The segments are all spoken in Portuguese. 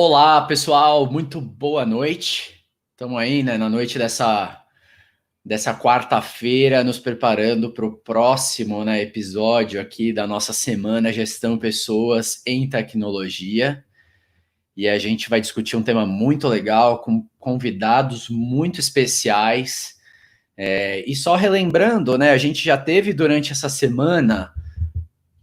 Olá, pessoal, muito boa noite. Estamos aí, né, na noite dessa quarta-feira, nos preparando para o próximo, né, episódio aqui da nossa semana Gestão Pessoas em Tecnologia. E a gente vai discutir um tema muito legal, com convidados muito especiais. E só relembrando, né, a gente já teve durante essa semana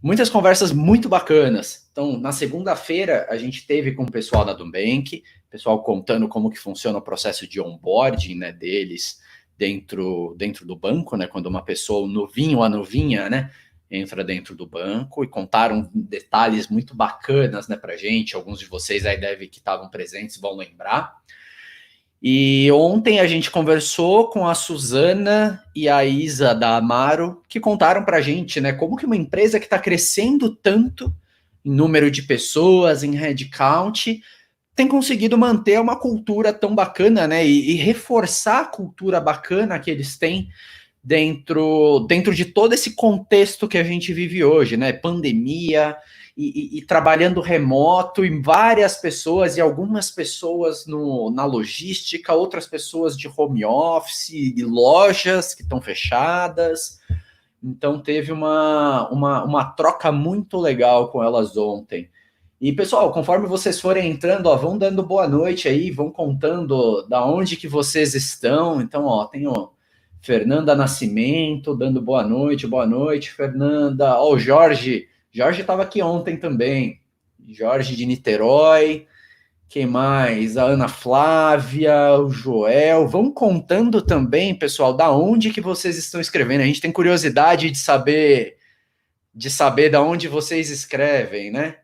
muitas conversas muito bacanas. Então, na segunda-feira, a gente teve com o pessoal da Nubank, pessoal contando como que funciona o processo de onboarding, né, deles dentro do banco, né, quando uma pessoa, o novinho ou a novinha, né, entra dentro do banco, e contaram detalhes muito bacanas, né, pra gente. Alguns de vocês aí devem que estavam presentes vão lembrar. E ontem a gente conversou com a Suzana e a Isa da Amaro, que contaram para a gente, né, como que uma empresa que está crescendo tanto em número de pessoas, em headcount, tem conseguido manter uma cultura tão bacana, né, e reforçar a cultura bacana que eles têm dentro de todo esse contexto que a gente vive hoje, né, pandemia, e trabalhando remoto, e várias pessoas, e algumas pessoas na logística, outras pessoas de home office, e lojas que estão fechadas. Então teve uma troca muito legal com elas ontem. E, pessoal, conforme vocês forem entrando, ó, vão dando boa noite aí, vão contando da onde que vocês estão. Então, ó, tem o Fernanda Nascimento dando boa noite, Fernanda. Ó, o Jorge estava aqui ontem também. Jorge de Niterói. Quem mais? A Ana Flávia, o Joel. Vão contando também, pessoal, da onde que vocês estão escrevendo. A gente tem curiosidade de saber da onde vocês escrevem, né?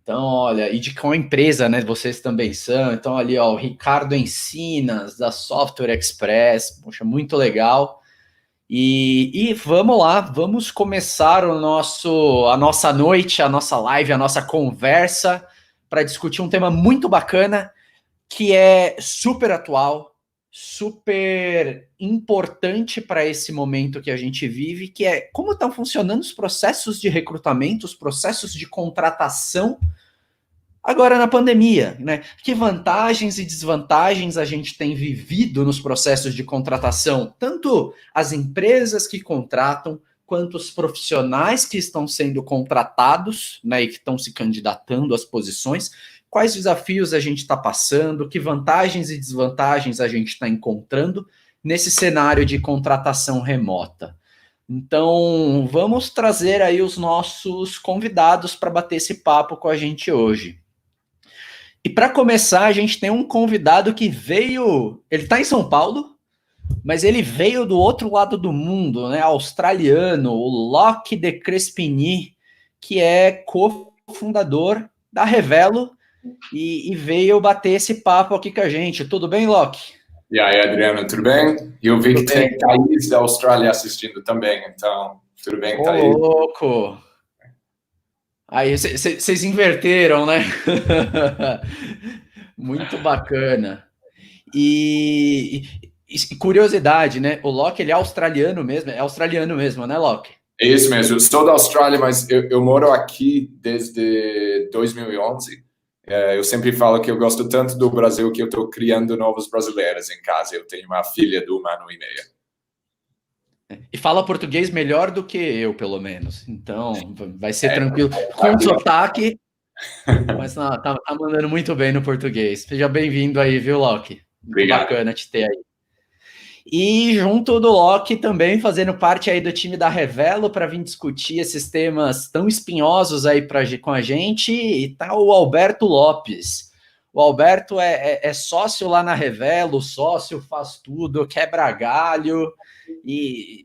Então, olha, e de qual empresa, né, vocês também são. Então, ali, ó, o Ricardo Encinas, da Software Express. Poxa, muito legal. E vamos lá, vamos começar a nossa noite, a nossa live, a nossa conversa para discutir um tema muito bacana, que é super atual, super importante para esse momento que a gente vive, que é como estão funcionando os processos de recrutamento, os processos de contratação agora na pandemia, né? Que vantagens e desvantagens a gente tem vivido nos processos de contratação, tanto as empresas que contratam, quanto os profissionais que estão sendo contratados, né, e que estão se candidatando às posições, quais desafios a gente está passando, que vantagens e desvantagens a gente está encontrando nesse cenário de contratação remota. Então, vamos trazer aí os nossos convidados para bater esse papo com a gente hoje. E para começar, a gente tem um convidado que veio. Ele está em São Paulo, mas ele veio do outro lado do mundo, né? Australiano, o Locke de Crespigny, que é cofundador da Revelo, e veio bater esse papo aqui com a gente. Tudo bem, Locke? E aí, Adriano, tudo bem? E eu vi que tem Thaís da Austrália assistindo também, então, tudo bem, Thaís? Ô, louco! Aí, vocês inverteram, né? Muito bacana. E curiosidade, né? O Locke, ele é australiano mesmo, né, Locke? É isso mesmo, eu sou da Austrália, mas eu moro aqui desde 2011. Eu sempre falo que eu gosto tanto do Brasil que eu estou criando novos brasileiros em casa. Eu tenho uma filha de 1 ano e meio. E fala português melhor do que eu, pelo menos. Então, vai ser tranquilo. Com sotaque, mas não, tá mandando muito bem no português. Seja bem-vindo aí, viu, Locke? Obrigado. Bacana te ter aí. E junto do Locke também fazendo parte aí do time da Revelo para vir discutir esses temas tão espinhosos aí com a gente, e tá o Alberto Lopes. O Alberto é sócio lá na Revelo, sócio, faz tudo, quebra galho. E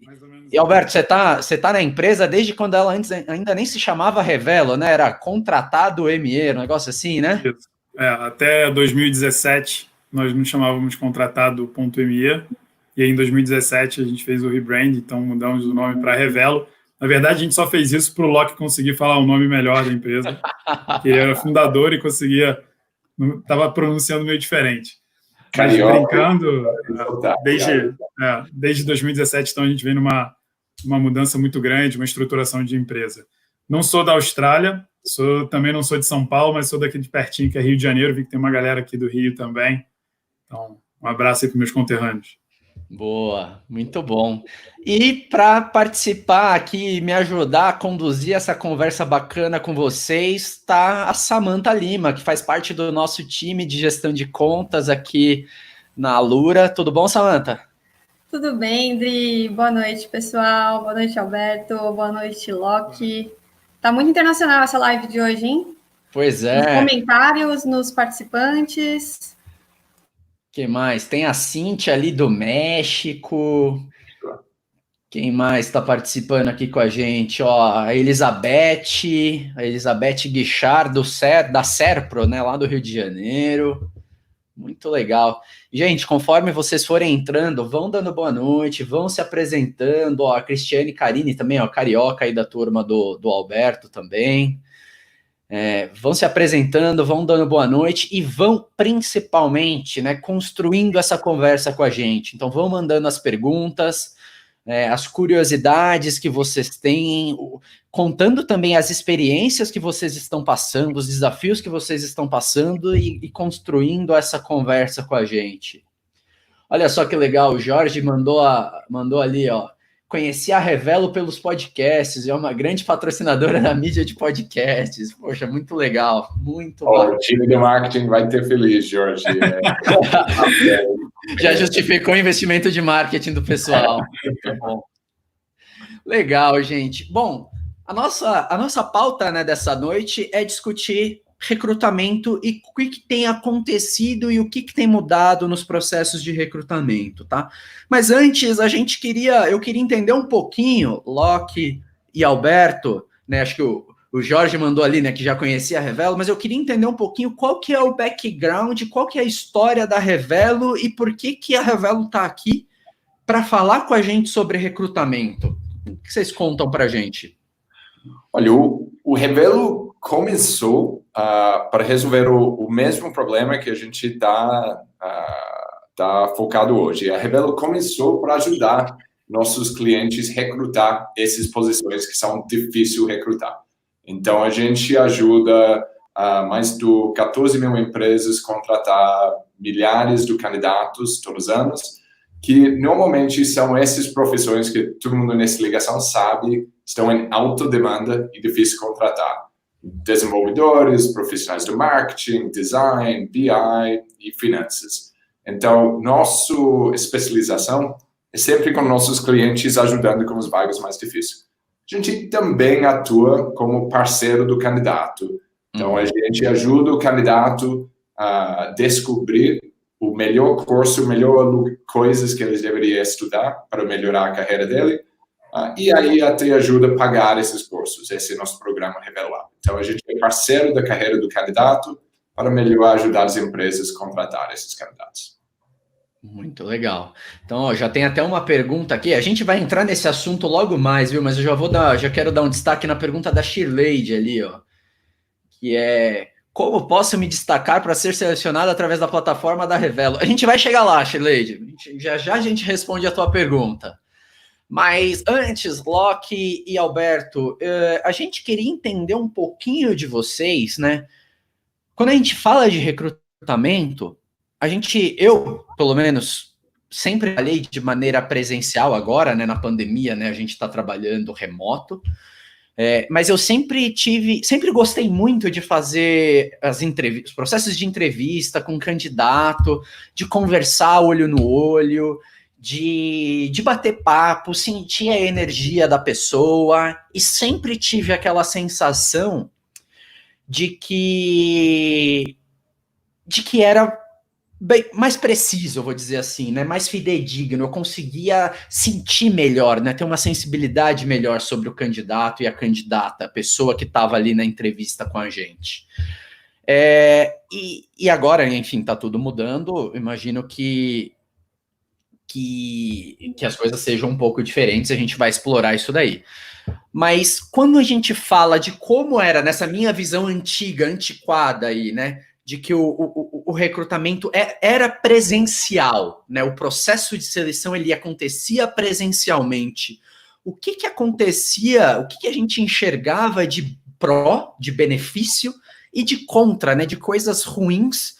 Alberto, você tá na empresa desde quando ela ainda nem se chamava Revelo, né? Era contratado ME, um negócio assim, né? Isso. Até 2017 nós nos chamávamos contratado.me, e aí em 2017 a gente fez o rebrand, então mudamos o nome para Revelo. Na verdade, a gente só fez isso para o Locke conseguir falar o nome melhor da empresa, que ele era fundador e estava pronunciando meio diferente. Mas brincando, desde 2017, então a gente vem numa mudança muito grande, uma estruturação de empresa. Não sou da Austrália, Também não sou de São Paulo, mas sou daqui de pertinho, que é Rio de Janeiro. Vi que tem uma galera aqui do Rio também. Então, um abraço aí para meus conterrâneos. Boa, muito bom. E para participar aqui, me ajudar a conduzir essa conversa bacana com vocês, está a Samantha Lima, que faz parte do nosso time de gestão de contas aqui na Alura. Tudo bom, Samantha? Tudo bem, Dri. Boa noite, pessoal. Boa noite, Alberto. Boa noite, Loki. Tá muito internacional essa live de hoje, hein? Pois é. Nos comentários, nos participantes. Quem mais? Tem a Cíntia ali do México. Quem mais está participando aqui com a gente? Ó, a Elizabeth Guichard, da Serpro, né, lá do Rio de Janeiro. Muito legal. Gente, conforme vocês forem entrando, vão dando boa noite, vão se apresentando. Ó, a Cristiane Carini também, ó, carioca aí da turma do Alberto também. Vão se apresentando, vão dando boa noite e vão principalmente, né, construindo essa conversa com a gente. Então vão mandando as perguntas, as curiosidades que vocês têm, contando também as experiências que vocês estão passando, os desafios que vocês estão passando e construindo essa conversa com a gente. Olha só que legal, o Jorge mandou ali, ó. Conheci a Revelo pelos podcasts, é uma grande patrocinadora da mídia de podcasts. Poxa, muito legal, muito bom. O time de marketing vai ter feliz, Jorge. Já justificou o investimento de marketing do pessoal. Muito bom. Legal, gente. Bom, a nossa pauta, né, dessa noite é discutir recrutamento e o que tem acontecido e o que tem mudado nos processos de recrutamento, tá? Mas antes, eu queria entender um pouquinho, Loki e Alberto, né? Acho que o Jorge mandou ali, né, que já conhecia a Revelo, mas eu queria entender um pouquinho qual que é o background, qual que é a história da Revelo e por que a Revelo está aqui para falar com a gente sobre recrutamento. O que vocês contam para a gente? Olha, o Revelo começou para resolver o mesmo problema que a gente está focado hoje. A Revelo começou para ajudar nossos clientes a recrutar essas posições que são difíceis de recrutar. Então, a gente ajuda mais de 14 mil empresas a contratar milhares de candidatos todos os anos, que normalmente são essas profissões que todo mundo nessa ligação sabe estão em alta demanda e difícil de contratar. Desenvolvedores, profissionais de marketing, design, BI e finanças. Então, nossa especialização é sempre com nossos clientes ajudando com as vagas mais difíceis. A gente também atua como parceiro do candidato. Então, a gente ajuda o candidato a descobrir o melhor curso, coisas que eles deveriam estudar para melhorar a carreira dele. E aí até ajuda a pagar esses cursos. Esse é nosso programa Revelar. Então, a gente é parceiro da carreira do candidato para melhor ajudar as empresas a contratar esses candidatos. Muito legal. Então, ó, já tem até uma pergunta aqui. A gente vai entrar nesse assunto logo mais, viu? Mas eu já quero dar um destaque na pergunta da Shirley ali, ó. Que é: como posso me destacar para ser selecionado através da plataforma da Revelo? A gente vai chegar lá, Shirley. Já a gente responde a tua pergunta. Mas antes, Loki e Alberto, a gente queria entender um pouquinho de vocês, né? Quando a gente fala de recrutamento, eu, pelo menos, sempre trabalhei de maneira presencial agora, né? Na pandemia, né? A gente está trabalhando remoto. Mas eu sempre gostei muito de fazer os processos de entrevista com o candidato, de conversar olho no olho, de bater papo, sentir a energia da pessoa, e sempre tive aquela sensação de que era bem mais preciso, eu vou dizer assim, né? Mais fidedigno, eu conseguia sentir melhor, né? Ter uma sensibilidade melhor sobre o candidato e a candidata, a pessoa que estava ali na entrevista com a gente. E agora, enfim, está tudo mudando. Imagino que as coisas sejam um pouco diferentes, a gente vai explorar isso daí. Mas quando a gente fala de como era, nessa minha visão antiquada aí, né? De que o recrutamento era presencial, né? O processo de seleção ele acontecia presencialmente. O que acontecia, o que a gente enxergava de pró, de benefício, e de contra, né, de coisas ruins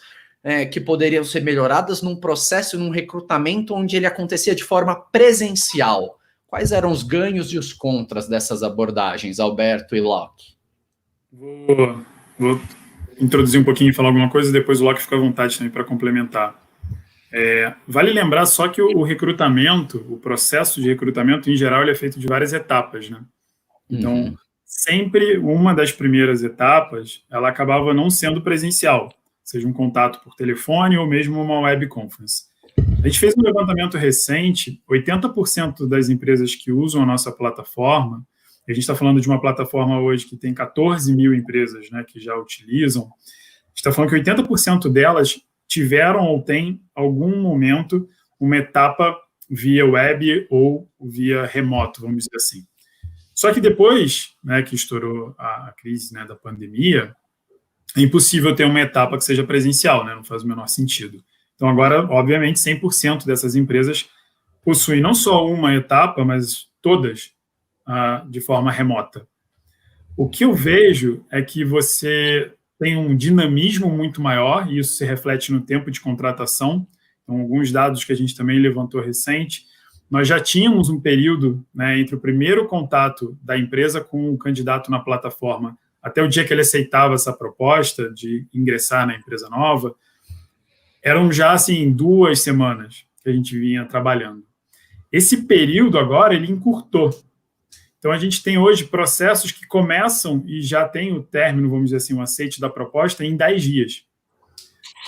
que poderiam ser melhoradas num processo, num recrutamento onde ele acontecia de forma presencial. Quais eram os ganhos e os contras dessas abordagens, Alberto e Locke? Vou introduzir um pouquinho e falar alguma coisa, e depois o Locke fica à vontade também para complementar. Vale lembrar só que o recrutamento, o processo de recrutamento, em geral, ele é feito de várias etapas, né? Então, sempre uma das primeiras etapas, ela acabava não sendo presencial, seja um contato por telefone ou mesmo uma web conference. A gente fez um levantamento recente, 80% das empresas que usam a nossa plataforma, a gente está falando de uma plataforma hoje que tem 14 mil empresas, né, que já utilizam, a gente está falando que 80% delas tiveram ou têm, algum momento, uma etapa via web ou via remoto, vamos dizer assim. Só que depois, né, que estourou a crise, né, da pandemia, é impossível ter uma etapa que seja presencial, né, não faz o menor sentido. Então, agora, obviamente, 100% dessas empresas possuem não só uma etapa, mas todas de forma remota. O que eu vejo é que você tem um dinamismo muito maior, e isso se reflete no tempo de contratação. Então, alguns dados que a gente também levantou recente, nós já tínhamos um período, né, entre o primeiro contato da empresa com o candidato na plataforma até o dia que ele aceitava essa proposta de ingressar na empresa nova, eram já, assim, 2 semanas que a gente vinha trabalhando. Esse período agora, ele encurtou. Então, a gente tem hoje processos que começam e já tem o término, vamos dizer assim, o aceite da proposta em 10 dias.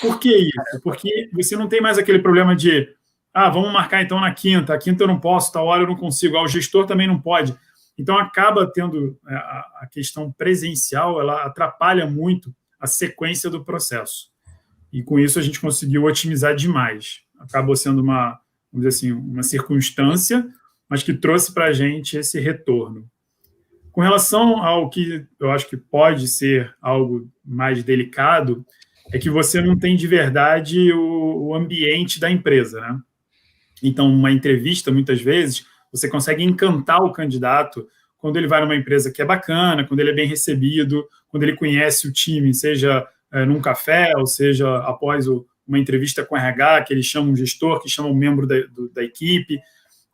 Por que isso? Porque você não tem mais aquele problema de vamos marcar então na quinta, a quinta eu não posso, tal hora eu não consigo, o gestor também não pode. Então, acaba tendo a questão presencial, ela atrapalha muito a sequência do processo. E com isso a gente conseguiu otimizar demais. Acabou sendo vamos dizer assim, uma circunstância, mas que trouxe para a gente esse retorno. Com relação ao que eu acho que pode ser algo mais delicado, é que você não tem de verdade o ambiente da empresa, né? Então, uma entrevista, muitas vezes, você consegue encantar o candidato quando ele vai numa empresa que é bacana, quando ele é bem recebido, quando ele conhece o time, seja num café, ou seja após uma entrevista com o RH, que ele chama um gestor, que chama um membro da equipe.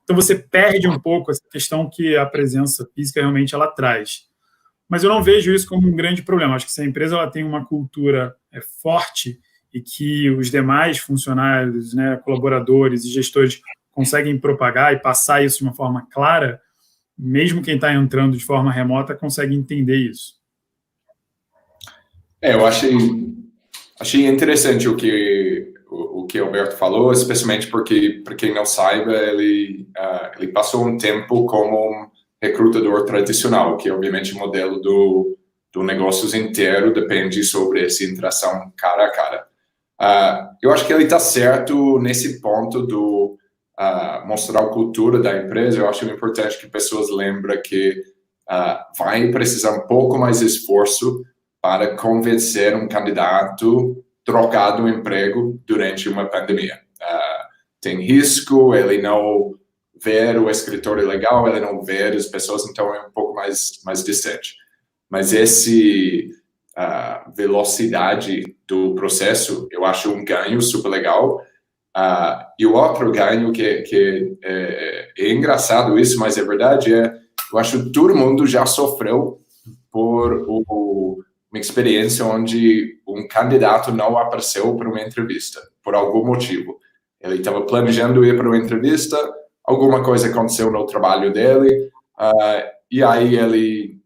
Então, você perde um pouco essa questão que a presença física realmente ela traz. Mas eu não vejo isso como um grande problema. Acho que se a empresa ela tem uma cultura forte e que os demais funcionários, né, colaboradores e gestores conseguem propagar e passar isso de uma forma clara, mesmo quem está entrando de forma remota consegue entender isso. Eu achei interessante o que o Alberto falou, especialmente porque, para quem não saiba, ele passou um tempo como um recrutador tradicional, que obviamente o modelo do negócios inteiro depende sobre essa interação cara a cara. Eu acho que ele está certo nesse ponto do mostrar a cultura da empresa. Eu acho importante que pessoas lembrem que vai precisar um pouco mais de esforço para convencer um candidato trocar do emprego durante uma pandemia. Tem risco, ele não ver o escritório legal, ele não ver as pessoas, então é um pouco mais distante. Mas esse velocidade do processo, eu acho um ganho super legal. E o outro ganho que é engraçado isso, mas é verdade, eu acho que todo mundo já sofreu por uma experiência onde um candidato não apareceu para uma entrevista, por algum motivo. Ele estava planejando ir para uma entrevista, alguma coisa aconteceu no trabalho dele, e aí ele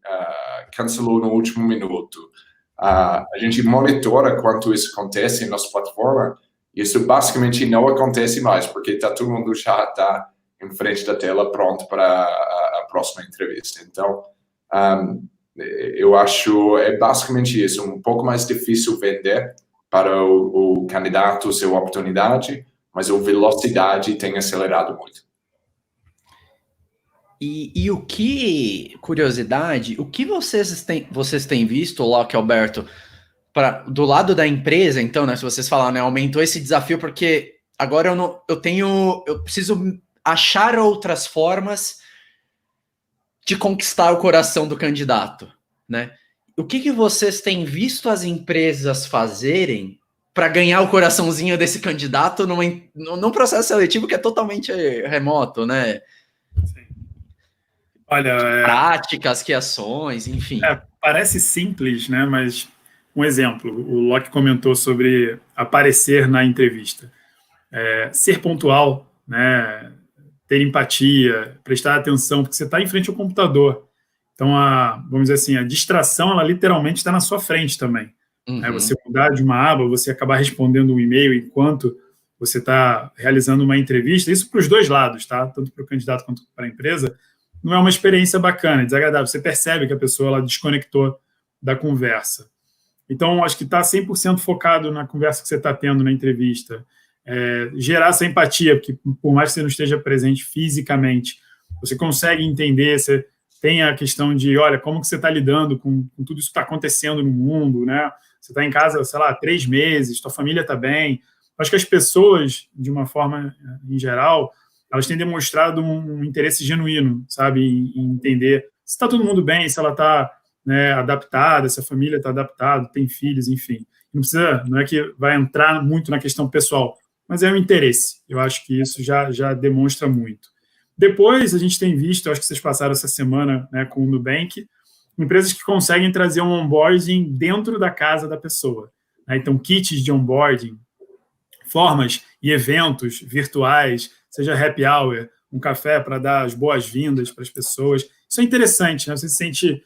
cancelou no último minuto. A gente monitora quanto isso acontece em nossa plataforma, e isso basicamente não acontece mais, porque todo mundo já está em frente da tela pronto para a próxima entrevista. Então, eu acho basicamente isso, um pouco mais difícil vender para o candidato sua oportunidade, mas a velocidade tem acelerado muito. E o que, curiosidade, o que vocês têm visto, Locke e Alberto, do lado da empresa, então, né, se vocês falaram, né, aumentou esse desafio, porque agora eu preciso achar outras formas de conquistar o coração do candidato, né? o que vocês têm visto as empresas fazerem para ganhar o coraçãozinho desse candidato num processo seletivo que é totalmente remoto, né? Sim. Olha, práticas, que ações, enfim. Parece simples, né? Mas um exemplo, o Locke comentou sobre aparecer na entrevista. Ser pontual, né? Ter empatia, prestar atenção, porque você está em frente ao computador. Então, vamos dizer assim, a distração, ela literalmente está na sua frente também. Uhum. Você mudar de uma aba, você acabar respondendo um e-mail enquanto você está realizando uma entrevista, isso para os dois lados, tá? Tanto para o candidato quanto para a empresa, não é uma experiência bacana, desagradável. Você percebe que a pessoa ela desconectou da conversa. Então, acho que está 100% focado na conversa que você está tendo na entrevista. Gerar essa empatia, porque por mais que você não esteja presente fisicamente, você consegue entender, você tem a questão de, olha, como que você está lidando com tudo isso que está acontecendo no mundo, né? Você está em casa, sei lá, 3 meses, tua família está bem. Acho que as pessoas, de uma forma em geral, elas têm demonstrado um interesse genuíno, sabe, em entender se está todo mundo bem, se ela está, né, adaptada, se a família está adaptada, tem filhos, enfim. Não é que vai entrar muito na questão pessoal, mas é um interesse. Eu acho que isso já demonstra muito. Depois, a gente tem visto, acho que vocês passaram essa semana, né, com o Nubank, empresas que conseguem trazer um onboarding dentro da casa da pessoa, né? Então, kits de onboarding, formas e eventos virtuais, seja happy hour, um café para dar as boas-vindas para as pessoas. Isso é interessante, né? Você se sente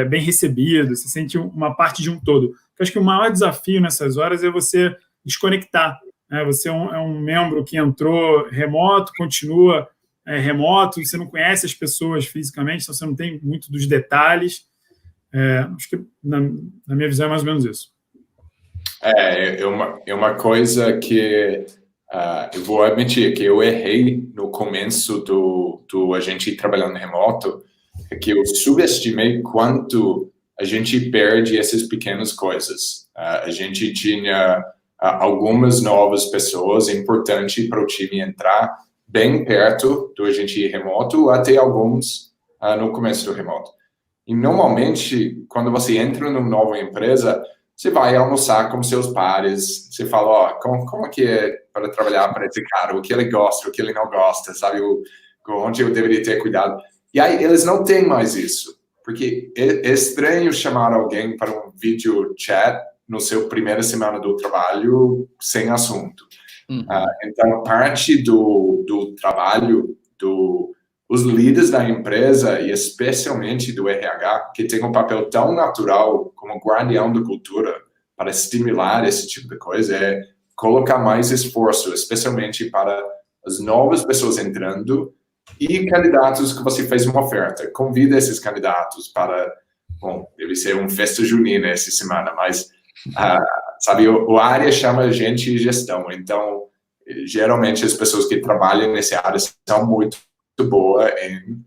bem recebido, se sente uma parte de um todo. Eu acho que o maior desafio nessas horas é você desconectar, né? Você é um membro que entrou remoto, continua remoto, você não conhece as pessoas fisicamente, então você não tem muito dos detalhes. Acho que, na minha visão, é mais ou menos isso. É uma coisa que eu vou admitir que eu errei no começo do a gente trabalhando remoto, é que eu subestimei quanto a gente perde essas pequenas coisas. A gente tinha algumas novas pessoas, é importante para o time entrar bem perto do agente remoto, até alguns no começo do remoto. E normalmente, quando você entra numa nova empresa, você vai almoçar com seus pares, você fala, como que é para trabalhar para esse cara, o que ele gosta, o que ele não gosta, sabe, onde eu deveria ter cuidado. E aí, eles não têm mais isso, porque é estranho chamar alguém para um vídeo chat no seu primeira semana do trabalho sem assunto. Uhum. Então, parte do trabalho os líderes da empresa, e especialmente do RH, que tem um papel tão natural como guardião da cultura para estimular esse tipo de coisa, é colocar mais esforço, especialmente para as novas pessoas entrando e candidatos que você fez uma oferta. Convida esses candidatos para, deve ser uma festa junina essa semana, mas, sabe, a área chama gente e gestão, então, geralmente as pessoas que trabalham nessa área são muito boa em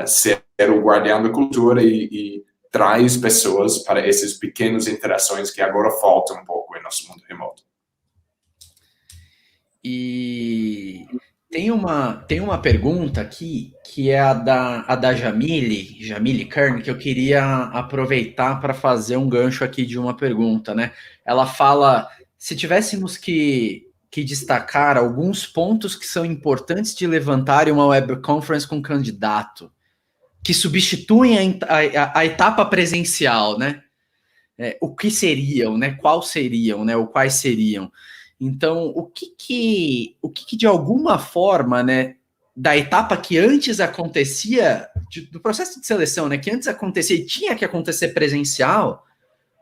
ser o guardião da cultura e traz pessoas para essas pequenas interações que agora faltam um pouco em nosso mundo remoto. E tem uma pergunta aqui que é a da Jamile Kern, que eu queria aproveitar para fazer um gancho aqui de uma pergunta, né? Ela fala, se tivéssemos que destacar alguns pontos que são importantes de levantar em uma web conference com candidato, que substituem a etapa presencial, né? O que seriam, né? Quais seriam, né? Ou quais seriam? Então, o que de alguma forma, né, da etapa que antes acontecia, do processo de seleção, né, que antes acontecia e tinha que acontecer presencial,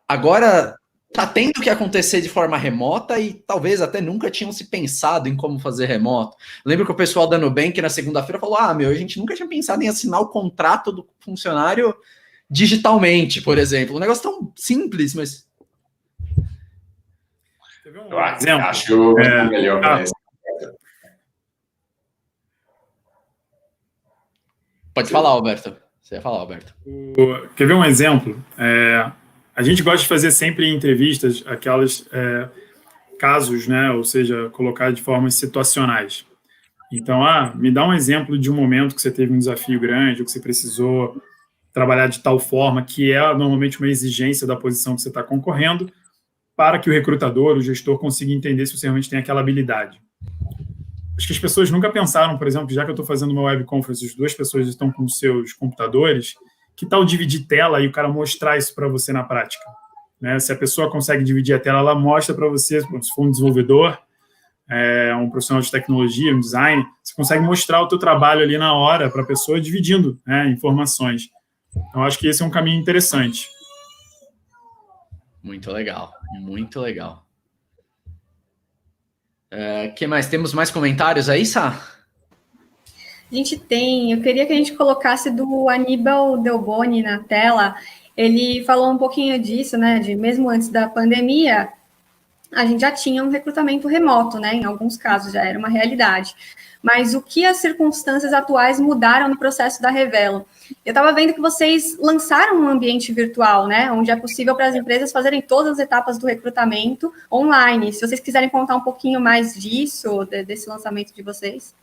agora está tendo que acontecer de forma remota e talvez até nunca tinham se pensado em como fazer remoto. Lembro que o pessoal da Nubank na segunda-feira falou, a gente nunca tinha pensado em assinar o contrato do funcionário digitalmente, por exemplo. Um negócio tão simples, mas... Eu acho melhor para isso. Pode falar, Alberto. Você ia falar, Alberto. Quer ver um exemplo? A gente gosta de fazer sempre em entrevistas aquelas casos, né? Ou seja, colocar de formas situacionais. Então, me dá um exemplo de um momento que você teve um desafio grande, ou que você precisou trabalhar de tal forma, que é normalmente uma exigência da posição que você está concorrendo, para que o recrutador, o gestor, consiga entender se você realmente tem aquela habilidade. Acho que as pessoas nunca pensaram, por exemplo, já que eu estou fazendo uma web conference, as 2 pessoas estão com seus computadores, que tal dividir tela e o cara mostrar isso para você na prática? Né? Se a pessoa consegue dividir a tela, ela mostra para você, se for um desenvolvedor, um profissional de tecnologia, um design, você consegue mostrar o teu trabalho ali na hora para a pessoa dividindo, né, informações. Então, acho que esse é um caminho interessante. Muito legal, muito legal. Que mais? Temos mais comentários aí, Sá? A gente tem, eu queria que a gente colocasse do Aníbal Delboni na tela. Ele falou um pouquinho disso, né, de mesmo antes da pandemia, a gente já tinha um recrutamento remoto, né, em alguns casos já era uma realidade. Mas o que as circunstâncias atuais mudaram no processo da Revelo? Eu estava vendo que vocês lançaram um ambiente virtual, né, onde é possível para as empresas fazerem todas as etapas do recrutamento online. Se vocês quiserem contar um pouquinho mais disso, desse lançamento de vocês.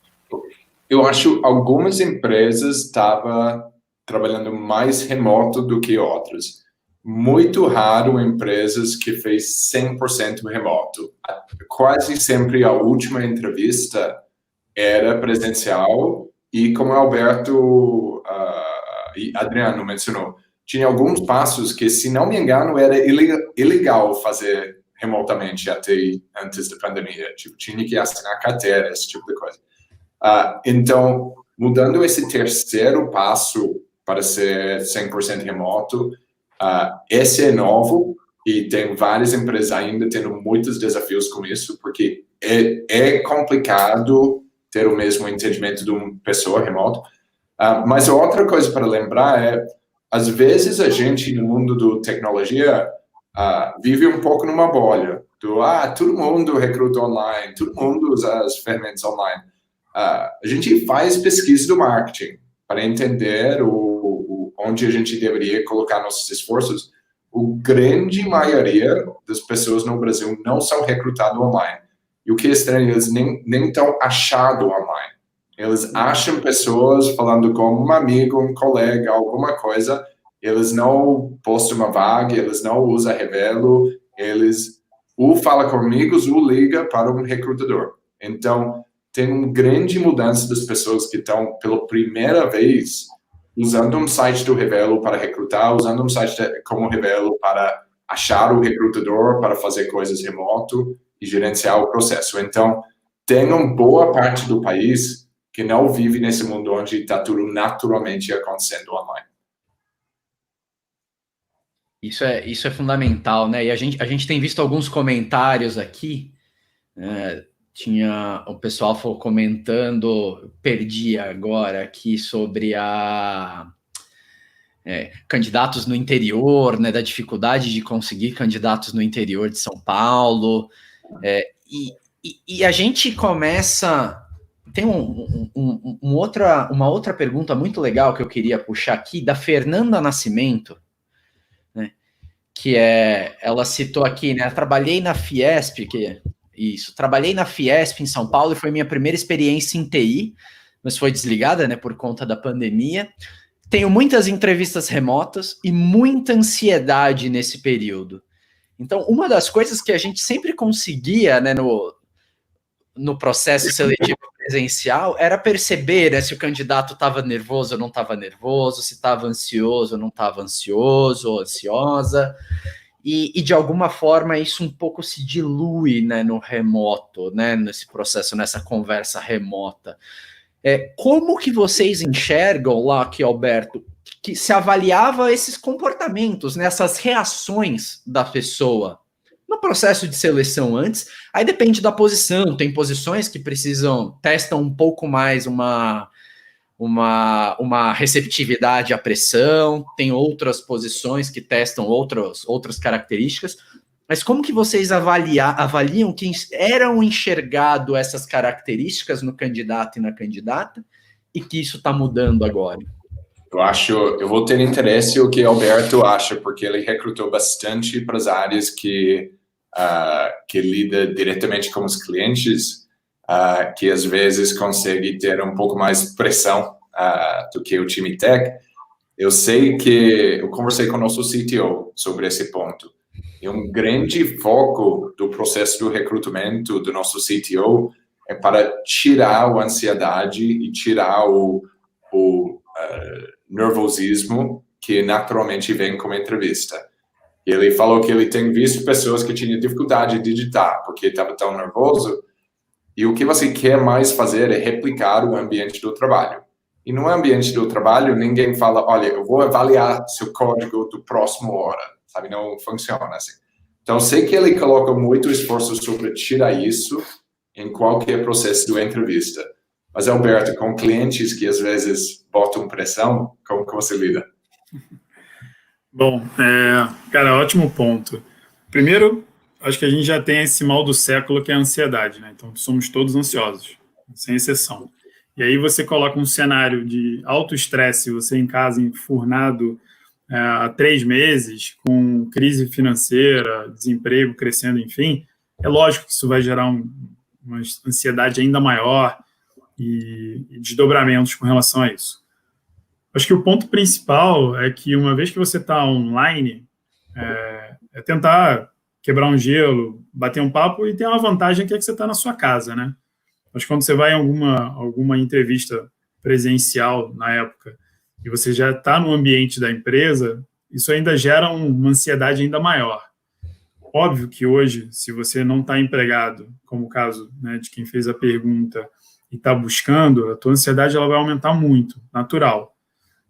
Eu acho que algumas empresas estavam trabalhando mais remoto do que outras. Muito raro empresas que fez 100% remoto. Quase sempre a última entrevista era presencial e, como o Alberto e Adriano mencionou, tinha alguns passos que, se não me engano, era ilegal fazer remotamente até antes da pandemia. Tipo, tinha que assinar carteira, esse tipo de coisa. Então, mudando esse terceiro passo para ser 100% remoto, esse é novo e tem várias empresas ainda tendo muitos desafios com isso, porque é complicado ter o mesmo entendimento de uma pessoa remota. Mas outra coisa para lembrar é, às vezes a gente no mundo da tecnologia vive um pouco numa bolha. Todo mundo recruta online, todo mundo usa as ferramentas online. A gente faz pesquisa do marketing para entender onde a gente deveria colocar nossos esforços. A grande maioria das pessoas no Brasil não são recrutadas online. E o que é estranho, eles nem estão achados online. Eles acham pessoas falando com um amigo, um colega, alguma coisa. Eles não postam uma vaga, eles não usam Revelo. Eles falam com amigos, liga para um recrutador. Então, tem uma grande mudança das pessoas que estão, pela primeira vez, usando um site do Revelo para recrutar, usando um site como o Revelo para achar o recrutador, para fazer coisas remoto e gerenciar o processo. Então, tem uma boa parte do país que não vive nesse mundo onde está tudo naturalmente acontecendo online. Isso é fundamental, né? E a gente tem visto alguns comentários aqui, tinha o pessoal comentando, perdi agora aqui sobre candidatos no interior, né, da dificuldade de conseguir candidatos no interior de São Paulo, e a gente começa... Tem uma outra pergunta muito legal que eu queria puxar aqui, da Fernanda Nascimento, né, que ela citou aqui, né, trabalhei na Fiesp, trabalhei na Fiesp em São Paulo e foi minha primeira experiência em TI, mas foi desligada, né, por conta da pandemia. Tenho muitas entrevistas remotas e muita ansiedade nesse período. Então, uma das coisas que a gente sempre conseguia, né, no processo seletivo presencial era perceber, né, se o candidato estava nervoso ou não estava nervoso, se estava ansioso ou não estava ansioso ou ansiosa. E, de alguma forma, isso um pouco se dilui, né, no remoto, né, nesse processo, nessa conversa remota. Como que vocês enxergam lá, aqui, Alberto, que se avaliava esses comportamentos, né, essas reações da pessoa no processo de seleção antes? Aí depende da posição, tem posições que testam um pouco mais uma receptividade à pressão, tem outras posições que testam outras características, mas como que vocês avaliam que eram enxergado essas características no candidato e na candidata, e que isso está mudando agora? Eu vou ter interesse no que o Alberto acha, porque ele recrutou bastante para as áreas que lida diretamente com os clientes, que às vezes consegue ter um pouco mais pressão do que o time tech. eu sei que eu conversei com o nosso CTO sobre esse ponto. E um grande foco do processo do recrutamento do nosso CTO é para tirar a ansiedade e tirar o nervosismo que naturalmente vem com a entrevista. E ele falou que ele tem visto pessoas que tinham dificuldade de digitar porque estava tão nervoso. E o que você quer mais fazer é replicar o ambiente do trabalho. E no ambiente do trabalho, ninguém fala, olha, eu vou avaliar seu código do próximo hora. Sabe, não funciona assim. Então, eu sei que ele coloca muito esforço sobre tirar isso em qualquer processo de entrevista. Mas, Alberto, com clientes que às vezes botam pressão, como que você lida? Bom, cara, ótimo ponto. Primeiro, acho que a gente já tem esse mal do século que é a ansiedade, né? Então, somos todos ansiosos, sem exceção. E aí você coloca um cenário de alto estresse, você em casa enfurnado há 3 meses, com crise financeira, desemprego crescendo, enfim, é lógico que isso vai gerar uma ansiedade ainda maior e desdobramentos com relação a isso. Acho que o ponto principal é que, uma vez que você está online, é tentar quebrar um gelo, bater um papo e ter uma vantagem que é que você está na sua casa, né? Mas quando você vai em alguma entrevista presencial na época e você já está no ambiente da empresa, isso ainda gera uma ansiedade ainda maior. Óbvio que hoje, se você não está empregado, como o caso, né, de quem fez a pergunta e está buscando, a tua ansiedade ela vai aumentar muito, natural.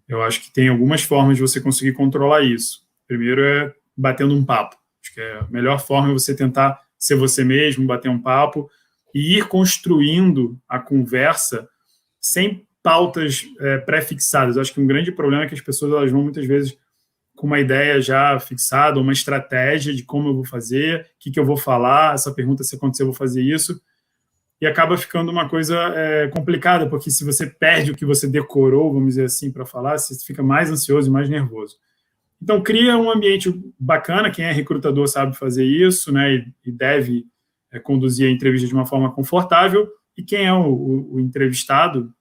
Eu acho que tem algumas formas de você conseguir controlar isso. Primeiro é batendo um papo. Acho que a melhor forma é você tentar ser você mesmo, bater um papo e ir construindo a conversa sem pautas pré-fixadas. Eu acho que um grande problema é que as pessoas elas vão muitas vezes com uma ideia já fixada, uma estratégia de como eu vou fazer, o que eu vou falar, essa pergunta se acontecer eu vou fazer isso, e acaba ficando uma coisa complicada, porque se você perde o que você decorou, vamos dizer assim, para falar, você fica mais ansioso e mais nervoso. Então, cria um ambiente bacana, quem é recrutador sabe fazer isso, né, e deve conduzir a entrevista de uma forma confortável, e quem é o entrevistado,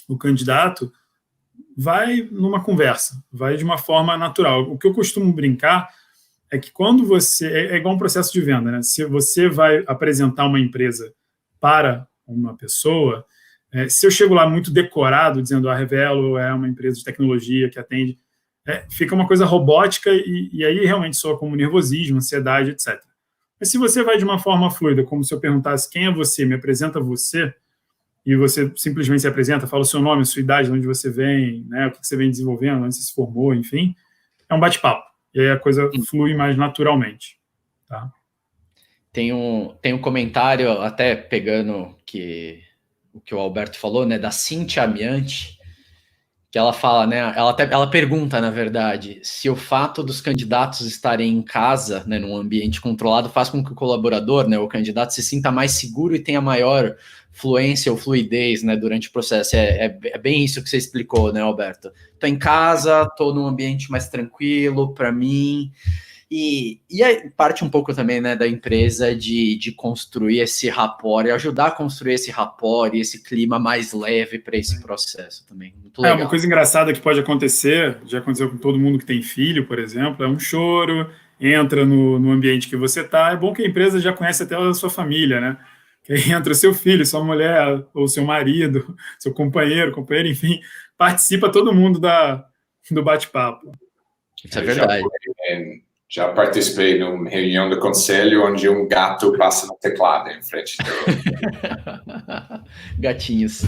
o candidato, vai numa conversa, vai de uma forma natural. O que eu costumo brincar é que quando você... É igual um processo de venda, né? Se você vai apresentar uma empresa para uma pessoa, se eu chego lá muito decorado, dizendo a Revelo é uma empresa de tecnologia que atende, fica uma coisa robótica e aí realmente soa como nervosismo, ansiedade, etc. Mas se você vai de uma forma fluida, como se eu perguntasse quem é você, me apresenta você, e você simplesmente se apresenta, fala o seu nome, a sua idade, de onde você vem, né, o que você vem desenvolvendo, onde você se formou, enfim, é um bate-papo. E aí a coisa flui mais naturalmente. Tá? Tem um comentário, até pegando o que o Alberto falou, né, da Cintia Amiante, que ela fala, né, ela pergunta, na verdade, se o fato dos candidatos estarem em casa, né, num ambiente controlado, faz com que o colaborador, né, o candidato, se sinta mais seguro e tenha maior fluência ou fluidez, né, durante o processo. É bem isso que você explicou, né, Alberto? Estou em casa, estou num ambiente mais tranquilo para mim. E aí parte um pouco também, né, da empresa de construir esse rapport e ajudar a construir esse rapport e esse clima mais leve para esse processo também. Muito legal. Uma coisa engraçada que pode acontecer, já aconteceu com todo mundo que tem filho, por exemplo, é um choro, entra no ambiente que você está. É bom que a empresa já conhece até a sua família, né? Que aí entra seu filho, sua mulher, ou seu marido, seu companheiro, enfim, participa todo mundo do bate-papo. Isso é verdade. Já participei de uma reunião do conselho onde um gato passa no teclado em frente do... Gatinhos.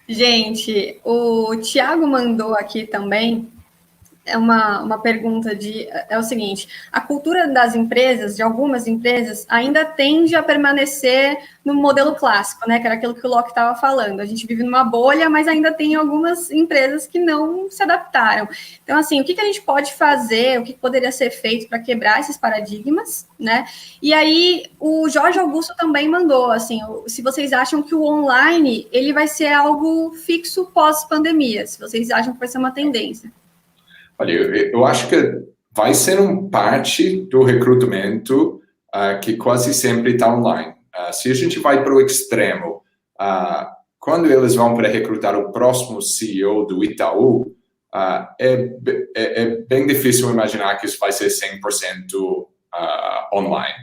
Gente, o Thiago mandou aqui também uma pergunta é o seguinte: a cultura das empresas, de algumas empresas, ainda tende a permanecer no modelo clássico, né? Que era aquilo que o Locke estava falando. A gente vive numa bolha, mas ainda tem algumas empresas que não se adaptaram. Então, assim, o que a gente pode fazer, o que poderia ser feito para quebrar esses paradigmas, né? E aí, o Jorge Augusto também mandou, assim, se vocês acham que o online ele vai ser algo fixo pós-pandemia, se vocês acham que vai ser uma tendência. Olha, eu acho que vai ser parte do recrutamento que quase sempre está online. Se a gente vai para o extremo, quando eles vão para recrutar o próximo CEO do Itaú, é bem difícil imaginar que isso vai ser 100% online.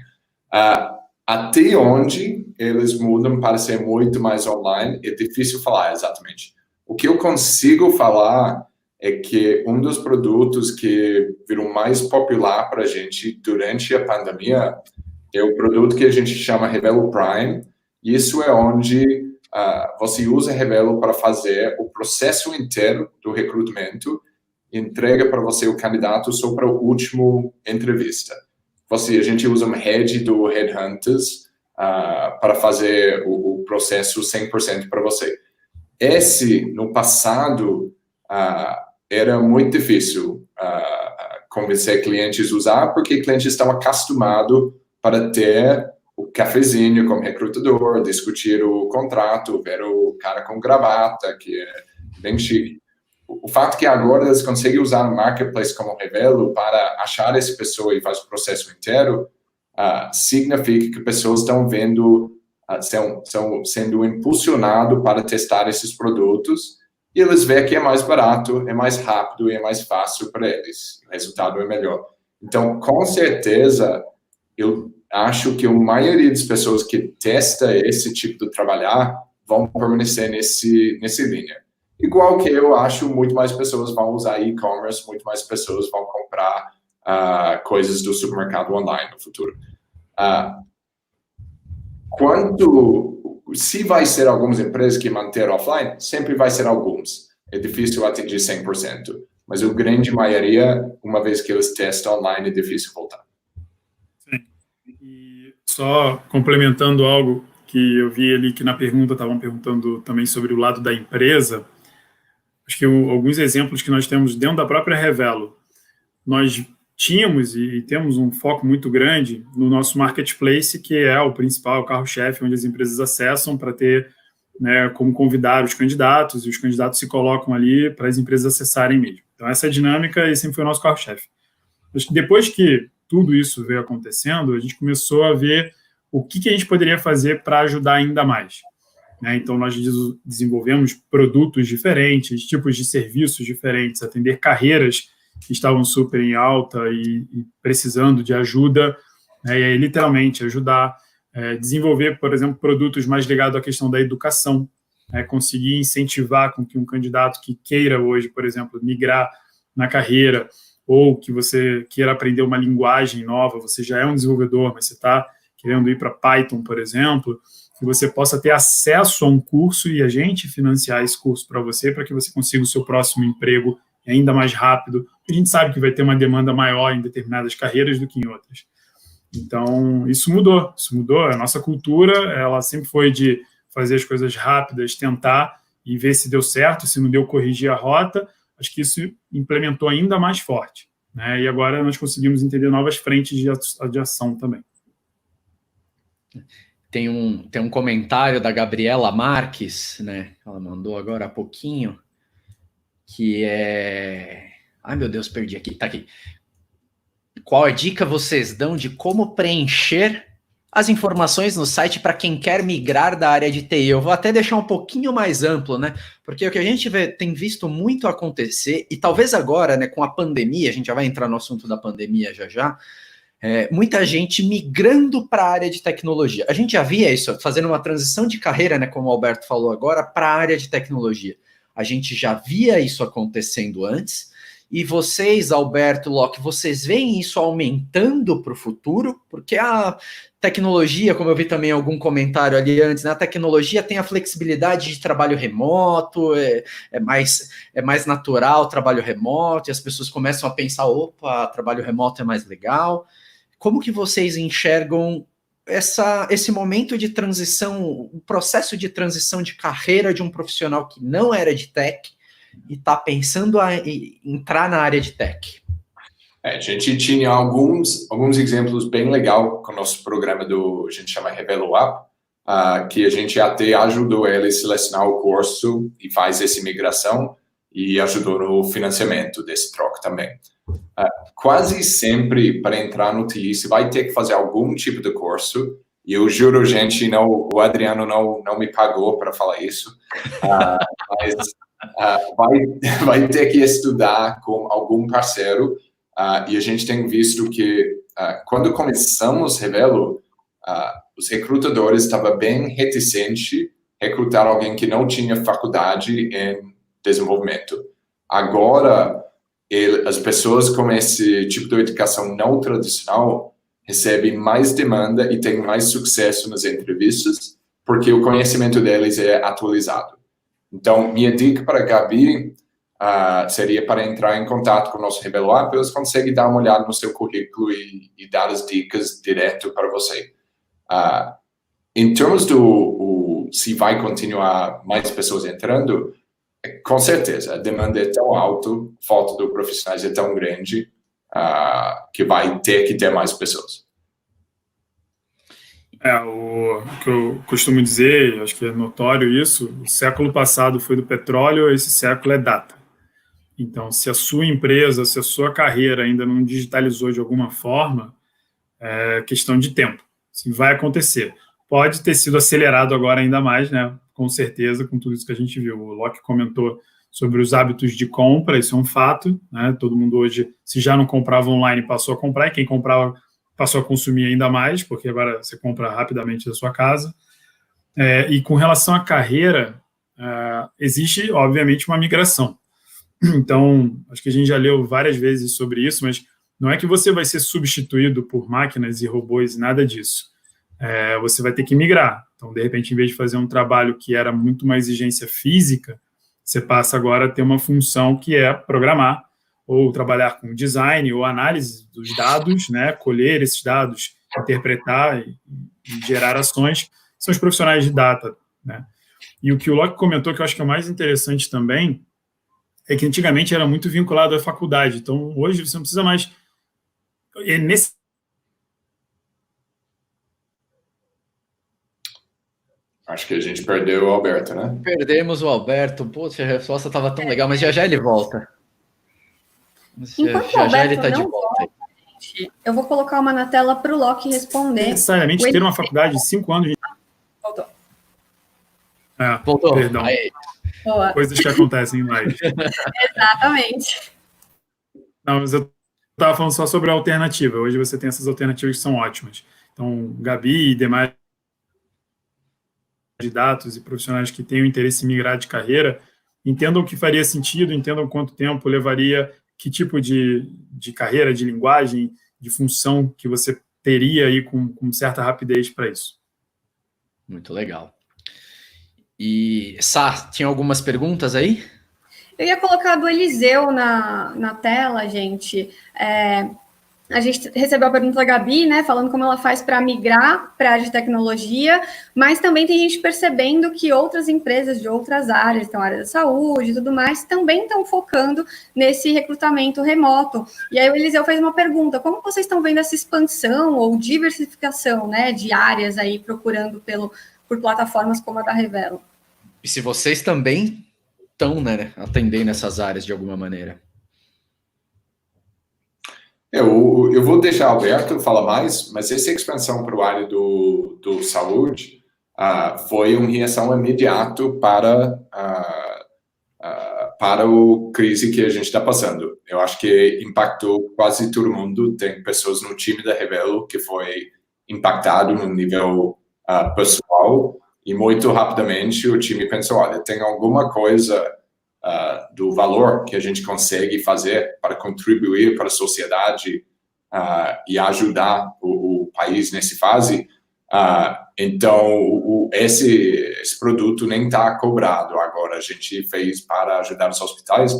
Até onde eles mudam para ser muito mais online, é difícil falar exatamente. O que eu consigo falar é que um dos produtos que virou mais popular para a gente durante a pandemia é o produto que a gente chama Revelo Prime. Isso é onde você usa Revelo para fazer o processo inteiro do recrutamento, entrega para você o candidato só para a última entrevista. A gente usa uma rede do Headhunters para fazer o processo 100% para você. No passado, era muito difícil convencer clientes a usar, porque clientes estão acostumados para ter o cafezinho como recrutador, discutir o contrato, ver o cara com gravata, que é bem chique. O fato que agora eles conseguem usar o Marketplace como Revelo para achar essa pessoa e fazer o processo inteiro, significa que pessoas estão vendo, estão sendo impulsionados para testar esses produtos, e eles veem que é mais barato, é mais rápido e é mais fácil para eles. O resultado é melhor. Então, com certeza, eu acho que a maioria das pessoas que testa esse tipo de trabalhar vão permanecer nessa linha. Igual que eu acho muito mais pessoas vão usar e-commerce, muito mais pessoas vão comprar coisas do supermercado online no futuro. Se vai ser algumas empresas que manter offline, sempre vai ser alguns. É difícil atingir 100%. Mas a grande maioria, uma vez que eles testam online, é difícil voltar. Sim. E só complementando algo que eu vi ali que na pergunta estavam perguntando também sobre o lado da empresa, acho que alguns exemplos que nós temos dentro da própria Revelo. Nós tínhamos e temos um foco muito grande no nosso marketplace, que é o principal carro-chefe, onde as empresas acessam para ter, né, como convidar os candidatos, e os candidatos se colocam ali para as empresas acessarem mesmo. Então, essa dinâmica e sempre foi o nosso carro-chefe. Acho que depois que tudo isso veio acontecendo, a gente começou a ver o que a gente poderia fazer para ajudar ainda mais. Né? Então, nós desenvolvemos produtos diferentes, tipos de serviços diferentes, atender carreiras que estavam super em alta e precisando de ajuda, né? E aí, literalmente, ajudar, desenvolver, por exemplo, produtos mais ligados à questão da educação, né? Conseguir incentivar com que um candidato que queira hoje, por exemplo, migrar na carreira, ou que você queira aprender uma linguagem nova, você já é um desenvolvedor, mas você está querendo ir para Python, por exemplo, que você possa ter acesso a um curso e a gente financiar esse curso para você para que você consiga o seu próximo emprego ainda mais rápido. A gente sabe que vai ter uma demanda maior em determinadas carreiras do que em outras. Então, isso mudou. A nossa cultura, ela sempre foi de fazer as coisas rápidas, tentar e ver se deu certo, se não deu, corrigir a rota. Acho que isso implementou ainda mais forte, né? E agora nós conseguimos entender novas frentes de ação também. Tem um comentário da Gabriela Marques, né? Ela mandou agora há pouquinho, que é... Ai, meu Deus, perdi aqui. Tá aqui. Qual a dica vocês dão de como preencher as informações no site para quem quer migrar da área de TI? Eu vou até deixar um pouquinho mais amplo, né? Porque o que a gente tem visto muito acontecer, e talvez agora, né, com a pandemia, a gente já vai entrar no assunto da pandemia já, muita gente migrando para a área de tecnologia. A gente já via isso, fazendo uma transição de carreira, né, como o Alberto falou agora, para a área de tecnologia. A gente já via isso acontecendo antes, e vocês, Alberto, Locke, vocês veem isso aumentando para o futuro? Porque a tecnologia, como eu vi também algum comentário ali antes, né, a tecnologia tem a flexibilidade de trabalho remoto, é mais natural o trabalho remoto, e as pessoas começam a pensar, opa, trabalho remoto é mais legal. Como que vocês enxergam esse momento de transição, o processo de transição de carreira de um profissional que não era de tech e está pensando em entrar na área de tech? A gente tinha alguns exemplos bem legais com o nosso programa a gente chama Revelo Up, que a gente até ajudou ele a selecionar o curso e faz essa migração e ajudou no financiamento desse troco também. Quase sempre, para entrar no TI, você vai ter que fazer algum tipo de curso E eu juro, gente, não, o Adriano não me pagou para falar isso, mas vai ter que estudar com algum parceiro, e a gente tem visto que quando começamos Revelo, os recrutadores estavam bem reticentes a recrutar alguém que não tinha faculdade em desenvolvimento. Agora, as pessoas com esse tipo de educação não tradicional recebem mais demanda e têm mais sucesso nas entrevistas, porque o conhecimento deles é atualizado. Então, minha dica para a Gabi seria para entrar em contato com o nosso Revelo App, eles conseguem dar uma olhada no seu currículo e dar as dicas direto para você. Em termos se vai continuar mais pessoas entrando, com certeza, a demanda é tão alta, a falta de profissionais é tão grande, que vai ter que ter mais pessoas. O que eu costumo dizer, acho que é notório isso, o século passado foi do petróleo, esse século é data. Então, se a sua empresa, se a sua carreira ainda não digitalizou de alguma forma, é questão de tempo. Isso vai acontecer. Pode ter sido acelerado agora ainda mais, né? Com certeza, com tudo isso que a gente viu. O Locke comentou sobre os hábitos de compra, isso é um fato, né? Todo mundo hoje, se já não comprava online, passou a comprar, e quem comprava passou a consumir ainda mais, porque agora você compra rapidamente da sua casa. E com relação à carreira, existe, obviamente, uma migração. Então, acho que a gente já leu várias vezes sobre isso, mas não é que você vai ser substituído por máquinas e robôs e nada disso. Você vai ter que migrar. Então, de repente, em vez de fazer um trabalho que era muito uma exigência física, você passa agora a ter uma função que é programar, ou trabalhar com design, ou análise dos dados, né, colher esses dados, interpretar e gerar ações, são os profissionais de data, né? E o que o Locke comentou, que eu acho que é o mais interessante também, é que antigamente era muito vinculado à faculdade. Então, hoje você não precisa mais... Acho que a gente perdeu o Alberto, né? Perdemos o Alberto. Poxa, a resposta estava tão legal, mas já ele volta. Já ele está de volta. Gente, eu vou colocar uma na tela para o Locke responder. Necessariamente ter uma faculdade de 5 anos... Voltou. Voltou. Perdão. Boa. Coisas que acontecem em live. Exatamente. Não, mas eu estava falando só sobre a alternativa. Hoje você tem essas alternativas que são ótimas. Então, Gabi e demais candidatos e profissionais que tenham interesse em migrar de carreira, entendam o que faria sentido, entendam quanto tempo levaria, que tipo de carreira, de linguagem, de função que você teria aí com certa rapidez para isso. Muito legal. E, Sá, tinha algumas perguntas aí? Eu ia colocar do Eliseu na tela, gente. A gente recebeu a pergunta da Gabi, né, falando como ela faz para migrar para a área de tecnologia, mas também tem gente percebendo que outras empresas de outras áreas, então área da saúde e tudo mais, também estão focando nesse recrutamento remoto. E aí o Eliseu fez uma pergunta: como vocês estão vendo essa expansão ou diversificação, né, de áreas aí procurando por plataformas como a da Revelo? E se vocês também estão, né, atendendo essas áreas de alguma maneira? Eu vou deixar o Alberto falar mais, mas essa expansão para o área do saúde foi uma reação imediata para a crise que a gente está passando. Eu acho que impactou quase todo mundo. Tem pessoas no time da Revelo que foi impactado no nível pessoal, e muito rapidamente o time pensou: olha, tem alguma coisa do valor que a gente consegue fazer para contribuir para a sociedade e ajudar o país nessa fase. Então, esse produto nem está cobrado agora. A gente fez para ajudar os hospitais.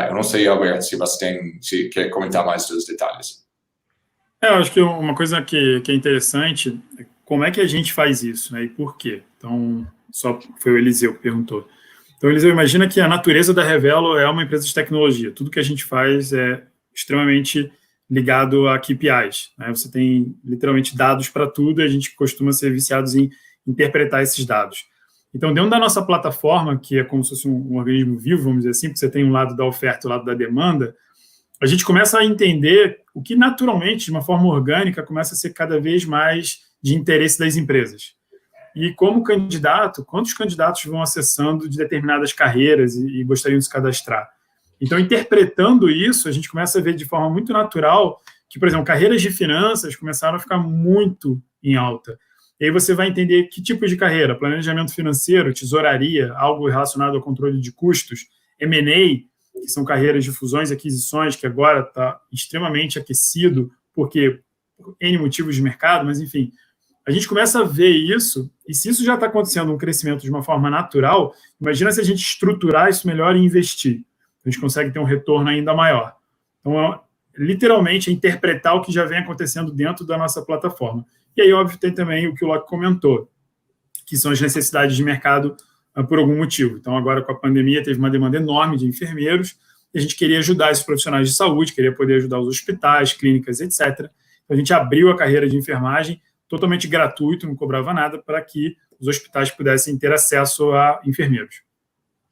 Eu não sei, Alberto, se quer comentar mais dos detalhes. Eu acho que uma coisa que é interessante é como é que a gente faz isso, né, e por quê. Então, só foi o Eliseu que perguntou. Então, Eliseu, imagina que a natureza da Revelo é uma empresa de tecnologia. Tudo que a gente faz é extremamente ligado a KPIs, né? Você tem literalmente dados para tudo, e a gente costuma ser viciados em interpretar esses dados. Então, dentro da nossa plataforma, que é como se fosse um organismo vivo, vamos dizer assim, porque você tem um lado da oferta e o lado da demanda, a gente começa a entender o que naturalmente, de uma forma orgânica, começa a ser cada vez mais de interesse das empresas. E como candidato, quantos candidatos vão acessando de determinadas carreiras e gostariam de se cadastrar? Então, interpretando isso, a gente começa a ver de forma muito natural que, por exemplo, carreiras de finanças começaram a ficar muito em alta. E aí você vai entender que tipo de carreira: planejamento financeiro, tesouraria, algo relacionado ao controle de custos, M&A, que são carreiras de fusões e aquisições, que agora está extremamente aquecido, porque por N motivos de mercado, mas enfim, a gente começa a ver isso, e se isso já está acontecendo um crescimento de uma forma natural, imagina se a gente estruturar isso melhor e investir. A gente consegue ter um retorno ainda maior. Então, literalmente, é interpretar o que já vem acontecendo dentro da nossa plataforma. E aí, óbvio, tem também o que o Locke comentou, que são as necessidades de mercado por algum motivo. Então, agora, com a pandemia, teve uma demanda enorme de enfermeiros, e a gente queria ajudar esses profissionais de saúde, queria poder ajudar os hospitais, clínicas, etc. Então, a gente abriu a carreira de enfermagem totalmente gratuito, não cobrava nada, para que os hospitais pudessem ter acesso a enfermeiros.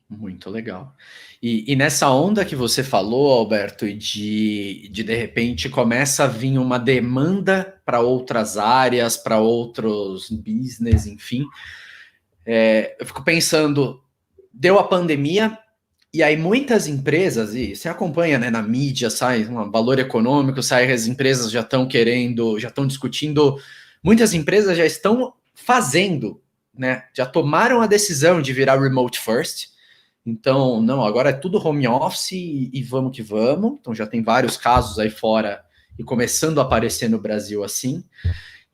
Muito legal. E nessa onda que você falou, Alberto, de repente começa a vir uma demanda para outras áreas, para outros business, enfim, eu fico pensando, deu a pandemia, e aí muitas empresas, e você acompanha, né, na mídia, sai um valor econômico, sai, as empresas já estão querendo, já estão discutindo. Muitas empresas já estão fazendo, né? Já tomaram a decisão de virar remote first. Então, não, agora é tudo home office e vamos que vamos. Então, já tem vários casos aí fora e começando a aparecer no Brasil assim.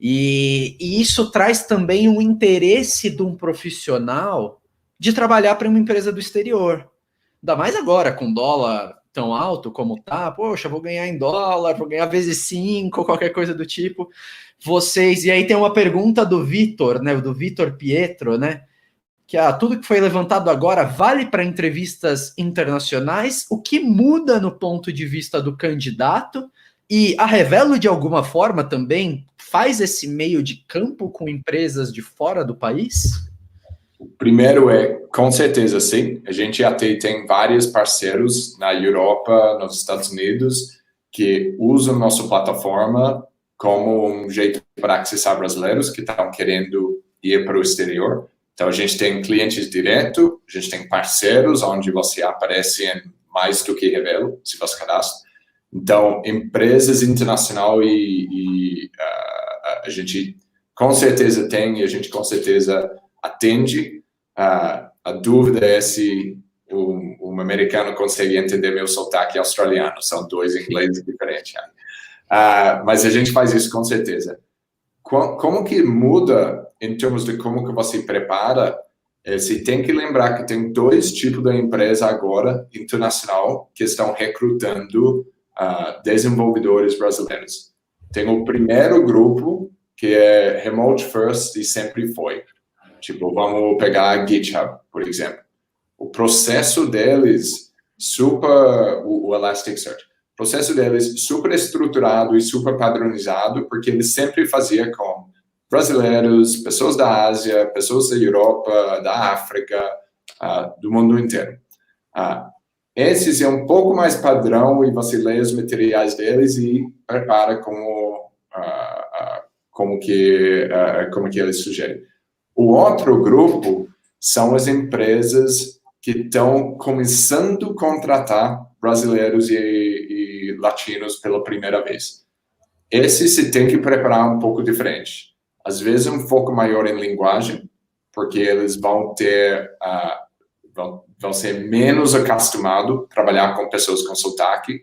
E isso traz também um interesse de um profissional de trabalhar para uma empresa do exterior. Ainda mais agora, com dólar tão alto como tá. Poxa, vou ganhar em dólar, vou ganhar vezes 5, qualquer coisa do tipo. E aí tem uma pergunta do Vitor, né, do Vitor Pietro, né, que tudo que foi levantado agora vale para entrevistas internacionais. O que muda no ponto de vista do candidato? E a Revelo, de alguma forma, também faz esse meio de campo com empresas de fora do país? Primeiro com certeza, sim. A gente até tem vários parceiros na Europa, nos Estados Unidos, que usam nossa plataforma como um jeito para acessar brasileiros que estão querendo ir para o exterior. Então, a gente tem clientes direto, a gente tem parceiros onde você aparece em mais do que Revelo, se você cadastra. Então, empresas internacionais a gente com certeza tem, e a gente com certeza atende. A dúvida é se um americano consegue entender meu sotaque australiano. São dois ingleses diferentes. Mas a gente faz isso com certeza. Como que muda em termos de como que você prepara? Você tem que lembrar que tem dois tipos de empresa agora, internacional, que estão recrutando desenvolvedores brasileiros. Tem o primeiro grupo, que é remote first e sempre foi. Tipo, vamos pegar a GitHub, por exemplo. O processo deles, o Elasticsearch, o processo deles super estruturado e super padronizado, porque eles sempre faziam com brasileiros, pessoas da Ásia, pessoas da Europa, da África, do mundo inteiro. Esses é um pouco mais padrão e você lê os materiais deles e prepara como que eles sugerem. O outro grupo são as empresas que estão começando a contratar brasileiros e latinos pela primeira vez. Esse se tem que preparar um pouco diferente. Às vezes um pouco maior em linguagem, porque eles vão ser menos acostumados a trabalhar com pessoas com sotaque.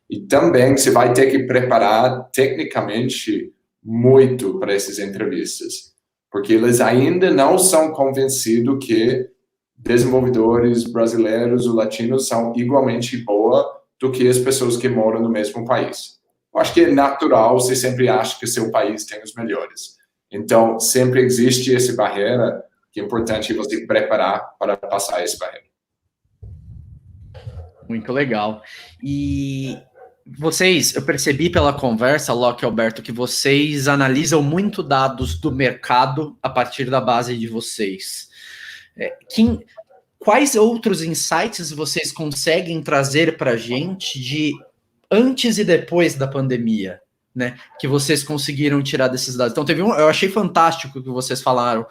E também você vai ter que preparar tecnicamente muito para essas entrevistas, porque eles ainda não são convencidos que desenvolvedores brasileiros ou latinos são igualmente boas do que as pessoas que moram no mesmo país. Eu acho que é natural, você sempre acha que seu país tem os melhores. Então, sempre existe essa barreira, que é importante você preparar para passar essa barreira. Muito legal. E vocês, eu percebi pela conversa, Locke e Alberto, que vocês analisam muito dados do mercado a partir da base de vocês. Quais outros insights vocês conseguem trazer para a gente de antes e depois da pandemia? né, que vocês conseguiram tirar desses dados? Então, eu achei fantástico o que vocês falaram.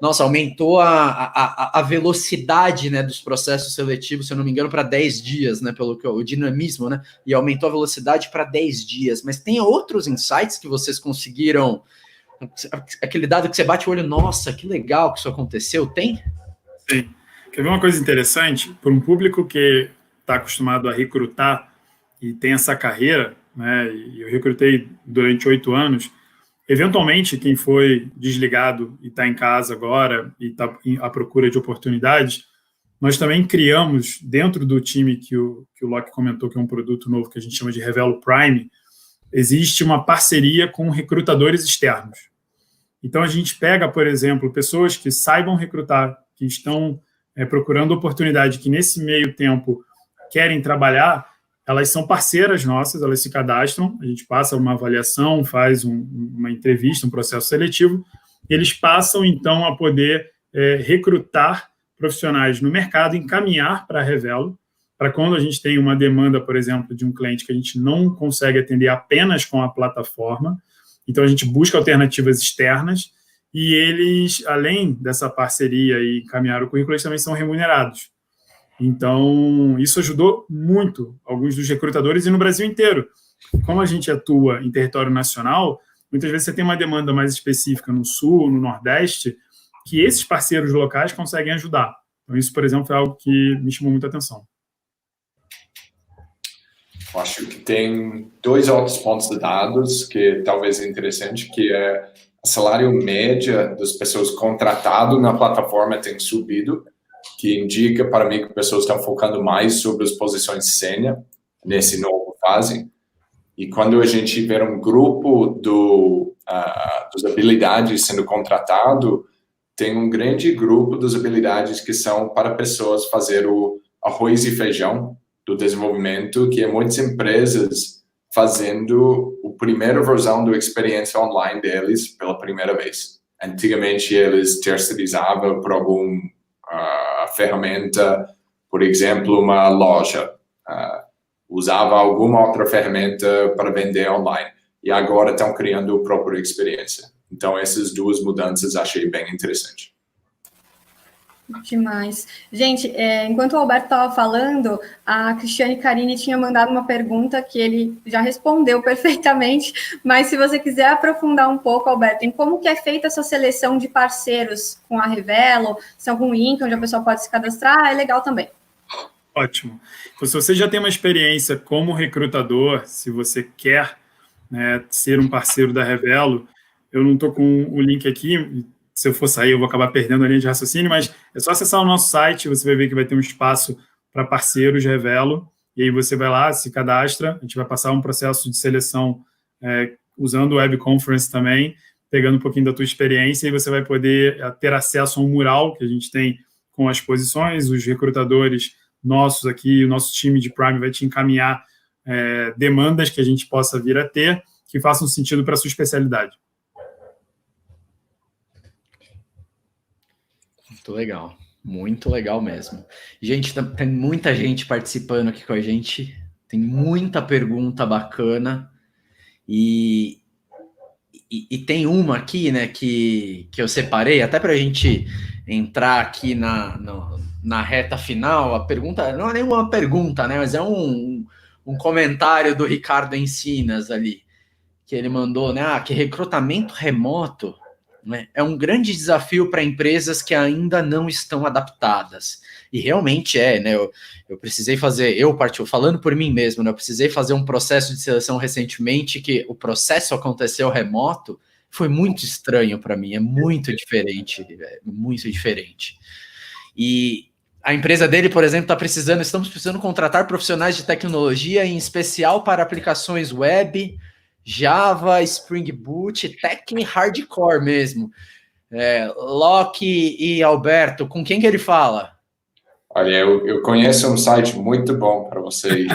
Nossa, aumentou a velocidade, né, dos processos seletivos, se eu não me engano, para 10 dias, né, pelo que o dinamismo, né, e aumentou a velocidade para 10 dias. Mas tem outros insights que vocês conseguiram, aquele dado que você bate o olho, nossa, que legal que isso aconteceu, tem? Sim. Quer ver uma coisa interessante? Para um público que está acostumado a recrutar e tem essa carreira, né, e eu recrutei durante 8 anos, eventualmente, quem foi desligado e está em casa agora e está à procura de oportunidades, nós também criamos, dentro do time que o Locke comentou, que é um produto novo que a gente chama de Revelo Prime, existe uma parceria com recrutadores externos. Então, a gente pega, por exemplo, pessoas que saibam recrutar, que estão procurando oportunidade, que nesse meio tempo querem trabalhar, elas são parceiras nossas, elas se cadastram, a gente passa uma avaliação, faz uma entrevista, um processo seletivo, e eles passam, então, a poder recrutar profissionais no mercado, encaminhar para a Revelo, para quando a gente tem uma demanda, por exemplo, de um cliente que a gente não consegue atender apenas com a plataforma, então a gente busca alternativas externas, e eles, além dessa parceria e encaminhar o currículo, eles também são remunerados. Então, isso ajudou muito alguns dos recrutadores e no Brasil inteiro. Como a gente atua em território nacional, muitas vezes você tem uma demanda mais específica no Sul, no Nordeste, que esses parceiros locais conseguem ajudar. Então, isso, por exemplo, é algo que me chamou muita atenção. Eu acho que tem 2 outros pontos de dados que talvez é interessante, que é o salário médio das pessoas contratadas na plataforma tem subido, que indica para mim que pessoas estão focando mais sobre as posições sênior nesse novo fase. E quando a gente vê um grupo das habilidades sendo contratado, tem um grande grupo das habilidades que são para pessoas fazer o arroz e feijão do desenvolvimento, que é muitas empresas fazendo a primeira versão da experiência online deles pela primeira vez. Antigamente, eles terceirizavam por algum ferramenta, por exemplo, uma loja, usava alguma outra ferramenta para vender online, e agora estão criando a própria experiência. Então, essas 2 mudanças achei bem interessante. Demais. Gente, enquanto o Alberto estava falando, a Cristiane Carini tinha mandado uma pergunta que ele já respondeu perfeitamente, mas se você quiser aprofundar um pouco, Alberto, em como que é feita essa seleção de parceiros com a Revelo, se algum link onde a pessoa pode se cadastrar, é legal também. Ótimo. Então, se você já tem uma experiência como recrutador, se você quer, né, ser um parceiro da Revelo, eu não estou com o link aqui. Se eu for sair, eu vou acabar perdendo a linha de raciocínio, mas é só acessar o nosso site, você vai ver que vai ter um espaço para parceiros Revelo, e aí você vai lá, se cadastra, a gente vai passar um processo de seleção usando o Web Conference também, pegando um pouquinho da tua experiência, e você vai poder ter acesso a um mural que a gente tem com as posições, os recrutadores nossos aqui, o nosso time de Prime vai te encaminhar demandas que a gente possa vir a ter, que façam sentido para a sua especialidade. Muito legal mesmo. Gente, tem muita gente participando aqui com a gente, tem muita pergunta bacana, e tem uma aqui, né, que eu separei, até para a gente entrar aqui na reta final. A pergunta não é nenhuma pergunta, né, mas é um comentário do Ricardo Encinas ali, que ele mandou, né, que recrutamento remoto, né, é um grande desafio para empresas que ainda não estão adaptadas. E realmente né? Eu precisei fazer, falando por mim mesmo, né? Eu precisei fazer um processo de seleção recentemente, que o processo aconteceu remoto, foi muito estranho para mim, é muito diferente. E a empresa dele, por exemplo, estamos precisando contratar profissionais de tecnologia, em especial para aplicações web, Java, Spring Boot, tech hardcore mesmo. Locke e Alberto, com quem que ele fala? Olha, eu conheço um site muito bom para você ir.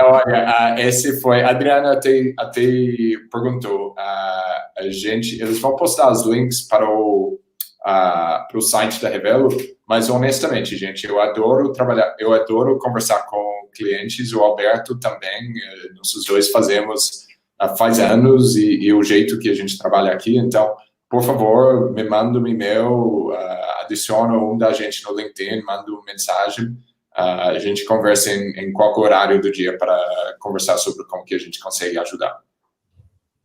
Olha, esse foi... A Adriana até perguntou. Eles vão postar os links para o site da Revelo, mas honestamente, gente, eu adoro conversar com clientes, o Alberto também, nós dois fazemos faz anos e o jeito que a gente trabalha aqui. Então, por favor, me manda um e-mail, adiciona um da gente no LinkedIn, manda uma mensagem. A gente conversa em qualquer horário do dia para conversar sobre como que a gente consegue ajudar.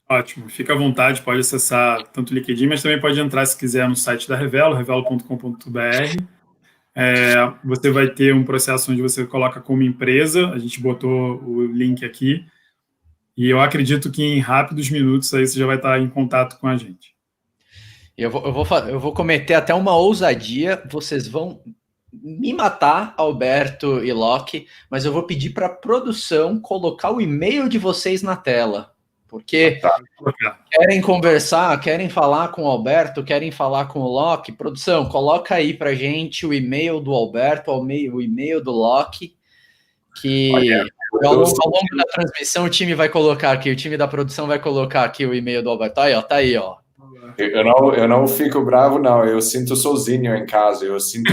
Ótimo, fica à vontade, pode acessar tanto o LinkedIn, mas também pode entrar, se quiser, no site da Revelo, revelo.com.br. Você vai ter um processo onde você coloca como empresa, a gente botou o link aqui, e eu acredito que em rápidos minutos aí você já vai estar em contato com a gente. Eu vou cometer até uma ousadia, vocês vão me matar, Alberto e Locke, mas eu vou pedir para a produção colocar o e-mail de vocês na tela. Porque querem conversar, querem falar com o Alberto, querem falar com o Locke. Produção, coloca aí pra gente o e-mail do Alberto, o e-mail do Locke, que ao longo da transmissão o time vai colocar aqui, o time da produção vai colocar aqui o e-mail do Alberto. Tá aí, ó. Eu não fico bravo, não. Eu sinto sozinho em casa. Eu sinto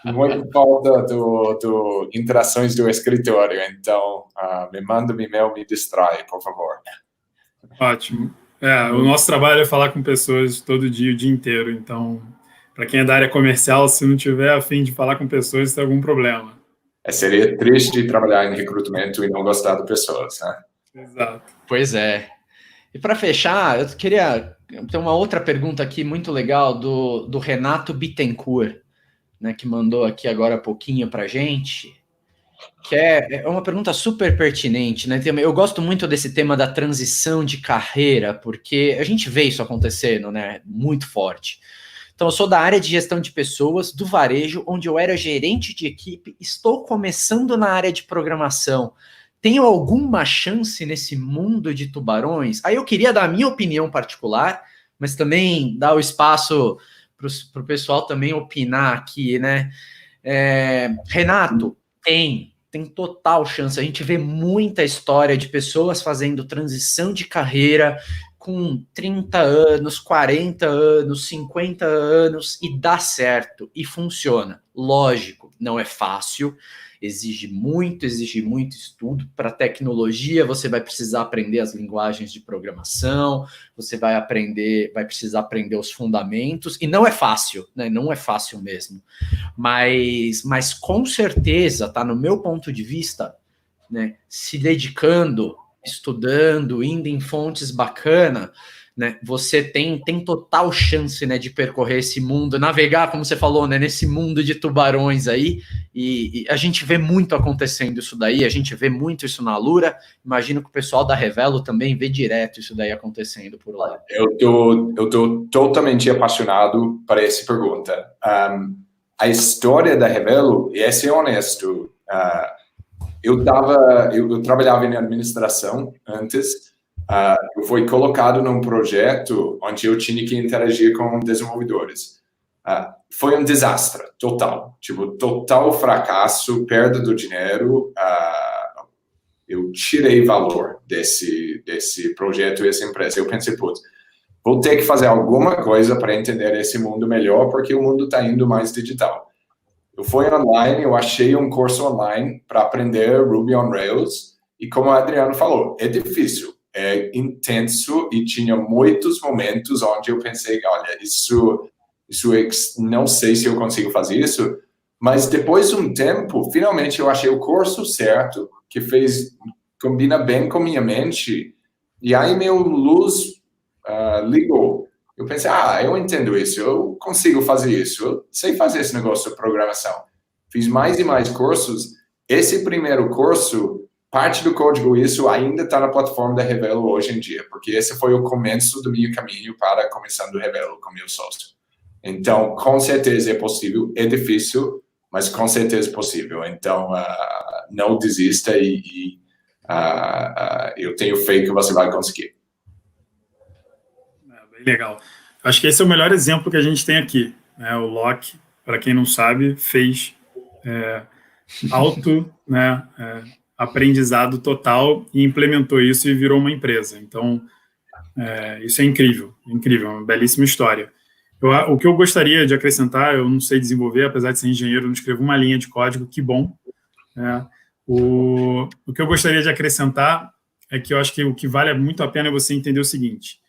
muito falta do interações do escritório. Então, me manda um e-mail, me distrai, por favor. Ótimo. O nosso trabalho é falar com pessoas todo dia, o dia inteiro. Então, para quem é da área comercial, se não tiver a fim de falar com pessoas, tem algum problema. Seria triste trabalhar em recrutamento e não gostar de pessoas, né? Exato. Pois é. E para fechar, eu queria ter uma outra pergunta aqui muito legal do Renato Bittencourt, né, que mandou aqui agora há pouquinho para a gente, que é uma pergunta super pertinente, né? Eu gosto muito desse tema da transição de carreira, porque a gente vê isso acontecendo, né? Muito forte. Então, eu sou da área de gestão de pessoas, do varejo, onde eu era gerente de equipe, estou começando na área de programação. Tenho alguma chance nesse mundo de tubarões? Aí eu queria dar a minha opinião particular, mas também dar o espaço para o pessoal também opinar aqui, né? Renato, tem total chance. A gente vê muita história de pessoas fazendo transição de carreira com 30 anos, 40 anos, 50 anos e dá certo e funciona. Lógico, não é fácil, exige muito estudo. Para tecnologia, você vai precisar aprender as linguagens de programação, você vai precisar aprender os fundamentos, e não é fácil, né? Não é fácil mesmo. Mas com certeza, tá, no meu ponto de vista, né, se dedicando, estudando, indo em fontes bacanas, né, você tem total chance, né, de percorrer esse mundo, navegar, como você falou, né, nesse mundo de tubarões aí, e a gente vê muito acontecendo isso daí, a gente vê muito isso na Alura, imagino que o pessoal da Revelo também vê direto isso daí acontecendo por lá. Eu tô totalmente apaixonado para essa pergunta. A história da Revelo, e ser honesto, eu trabalhava em administração antes. Eu fui colocado num projeto onde eu tinha que interagir com desenvolvedores. Foi um desastre total, total fracasso, perda do dinheiro. Eu tirei valor desse projeto, dessa empresa. Eu pensei, putz, vou ter que fazer alguma coisa para entender esse mundo melhor, porque o mundo está indo mais digital. Eu fui online, eu achei um curso online para aprender Ruby on Rails, e como o Adriano falou, é difícil, é intenso, e tinha muitos momentos onde eu pensei, olha, isso não sei se eu consigo fazer isso, mas depois de um tempo, finalmente eu achei o curso certo, que combina bem com minha mente, e aí meu luz ligou. Eu pensei, eu entendo isso, eu consigo fazer isso, eu sei fazer esse negócio de programação. Fiz mais e mais cursos. Esse primeiro curso, parte do código, isso ainda está na plataforma da Revelo hoje em dia, porque esse foi o começo do meu caminho para começando a Revelo com meu sócio. Então, com certeza é possível, é difícil, mas com certeza é possível. Então, não desista e eu tenho fé que você vai conseguir. Bem legal. Acho que esse é o melhor exemplo que a gente tem aqui. Né? O Locke, para quem não sabe, fez aprendizado total e implementou isso e virou uma empresa. Então, isso é incrível, uma belíssima história. O que eu gostaria de acrescentar, eu não sei desenvolver, apesar de ser engenheiro, eu não escrevo uma linha de código, que bom. O que eu gostaria de acrescentar é que eu acho que o que vale muito a pena é você entender o seguinte: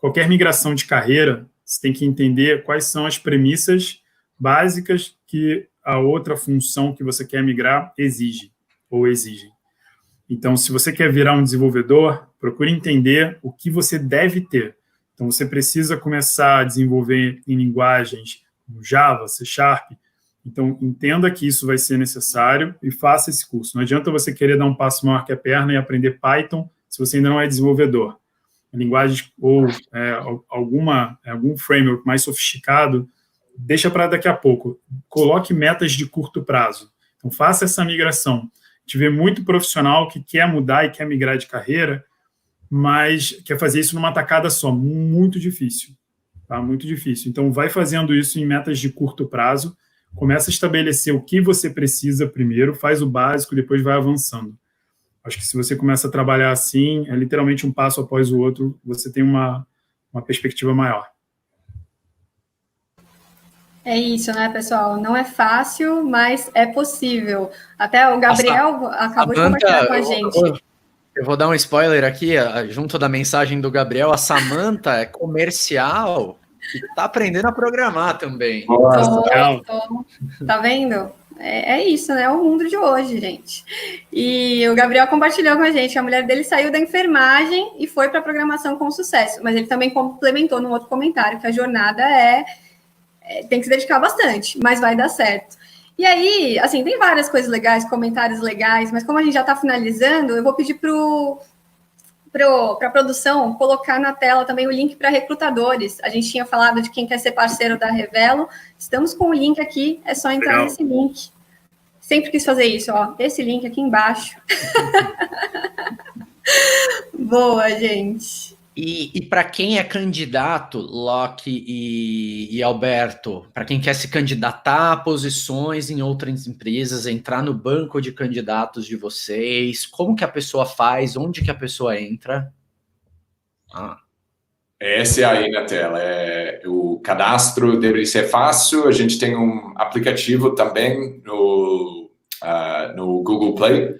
qualquer migração de carreira, você tem que entender quais são as premissas básicas que a outra função que você quer migrar exige ou exigem. Então, se você quer virar um desenvolvedor, procure entender o que você deve ter. Então, você precisa começar a desenvolver em linguagens como Java, C#. Então, entenda que isso vai ser necessário e faça esse curso. Não adianta você querer dar um passo maior que a perna e aprender Python se você ainda não é desenvolvedor. Linguagem ou algum framework mais sofisticado, deixa para daqui a pouco. Coloque metas de curto prazo. Então, faça essa migração. A gente vê muito profissional que quer mudar e quer migrar de carreira, mas quer fazer isso numa tacada só. Muito difícil. Tá? Muito difícil. Então, vai fazendo isso em metas de curto prazo. Começa a estabelecer o que você precisa primeiro, faz o básico, depois vai avançando. Acho que se você começa a trabalhar assim, é literalmente um passo após o outro, você tem uma perspectiva maior. É isso, né, pessoal? Não é fácil, mas é possível. Até o Gabriel acabou de compartilhar com a gente. Eu vou dar um spoiler aqui, junto da mensagem do Gabriel. A Samantha é comercial e está aprendendo a programar também. Tá vendo? É isso, né? É o mundo de hoje, gente. E o Gabriel compartilhou com a gente que a mulher dele saiu da enfermagem e foi para a programação com sucesso. Mas ele também complementou num outro comentário que a jornada tem que se dedicar bastante, mas vai dar certo. E aí, assim, tem várias coisas legais, comentários legais, mas como a gente já está finalizando, eu vou pedir para a produção colocar na tela também o link para recrutadores. A gente tinha falado de quem quer ser parceiro da Revelo. Estamos com o link aqui, é só entrar nesse link. Sempre quis fazer isso, ó. Esse link aqui embaixo. Boa, gente. E para quem é candidato, Locke e Alberto, para quem quer se candidatar a posições em outras empresas, entrar no banco de candidatos de vocês, como que a pessoa faz, onde que a pessoa entra? Esse aí na tela, o cadastro deveria ser fácil. A gente tem um aplicativo também no Google Play.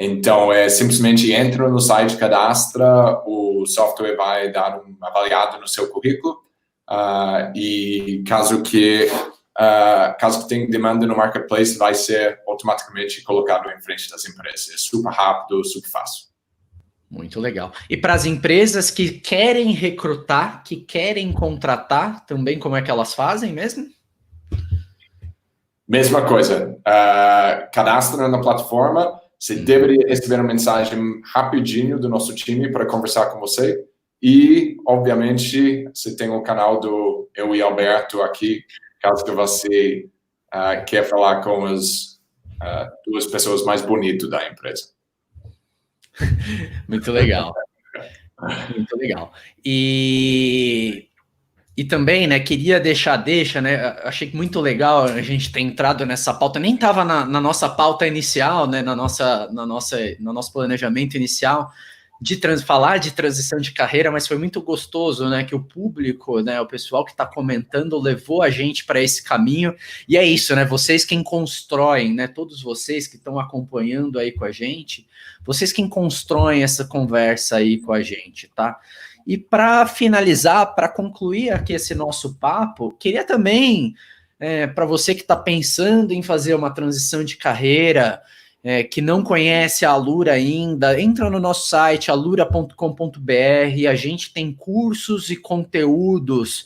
Então, simplesmente entra no site, cadastra, o software vai dar um avaliado no seu currículo e caso que tenha demanda no marketplace, vai ser automaticamente colocado em frente das empresas. É super rápido, super fácil. Muito legal. E para as empresas que querem recrutar, que querem contratar, também como é que elas fazem mesmo? Mesma coisa. Cadastra na plataforma. Você deveria receber uma mensagem rapidinho do nosso time para conversar com você. E, obviamente, você tem o canal do eu e Alberto aqui, caso que você quer falar com as duas pessoas mais bonitas da empresa. Muito legal. Muito legal. E também, né, queria né, achei muito legal a gente ter entrado nessa pauta, nem estava na nossa pauta inicial, né, no nosso planejamento inicial, falar de transição de carreira, mas foi muito gostoso, né, que o público, né, o pessoal que está comentando levou a gente para esse caminho, e é isso, né, vocês quem constroem, né, todos vocês que estão acompanhando aí com a gente, vocês quem constroem essa conversa aí com a gente, tá? E para finalizar, para concluir aqui esse nosso papo, queria também, para você que está pensando em fazer uma transição de carreira, que não conhece a Alura ainda, entra no nosso site, alura.com.br, a gente tem cursos e conteúdos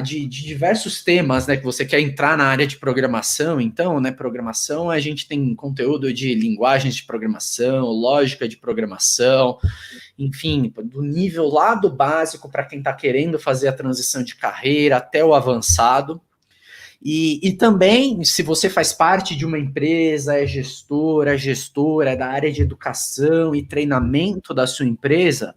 de diversos temas, né, que você quer entrar na área de programação. Então, né, programação, a gente tem conteúdo de linguagens de programação, lógica de programação, enfim, do nível lá do básico para quem está querendo fazer a transição de carreira até o avançado. E também, se você faz parte de uma empresa, é gestora da área de educação e treinamento da sua empresa,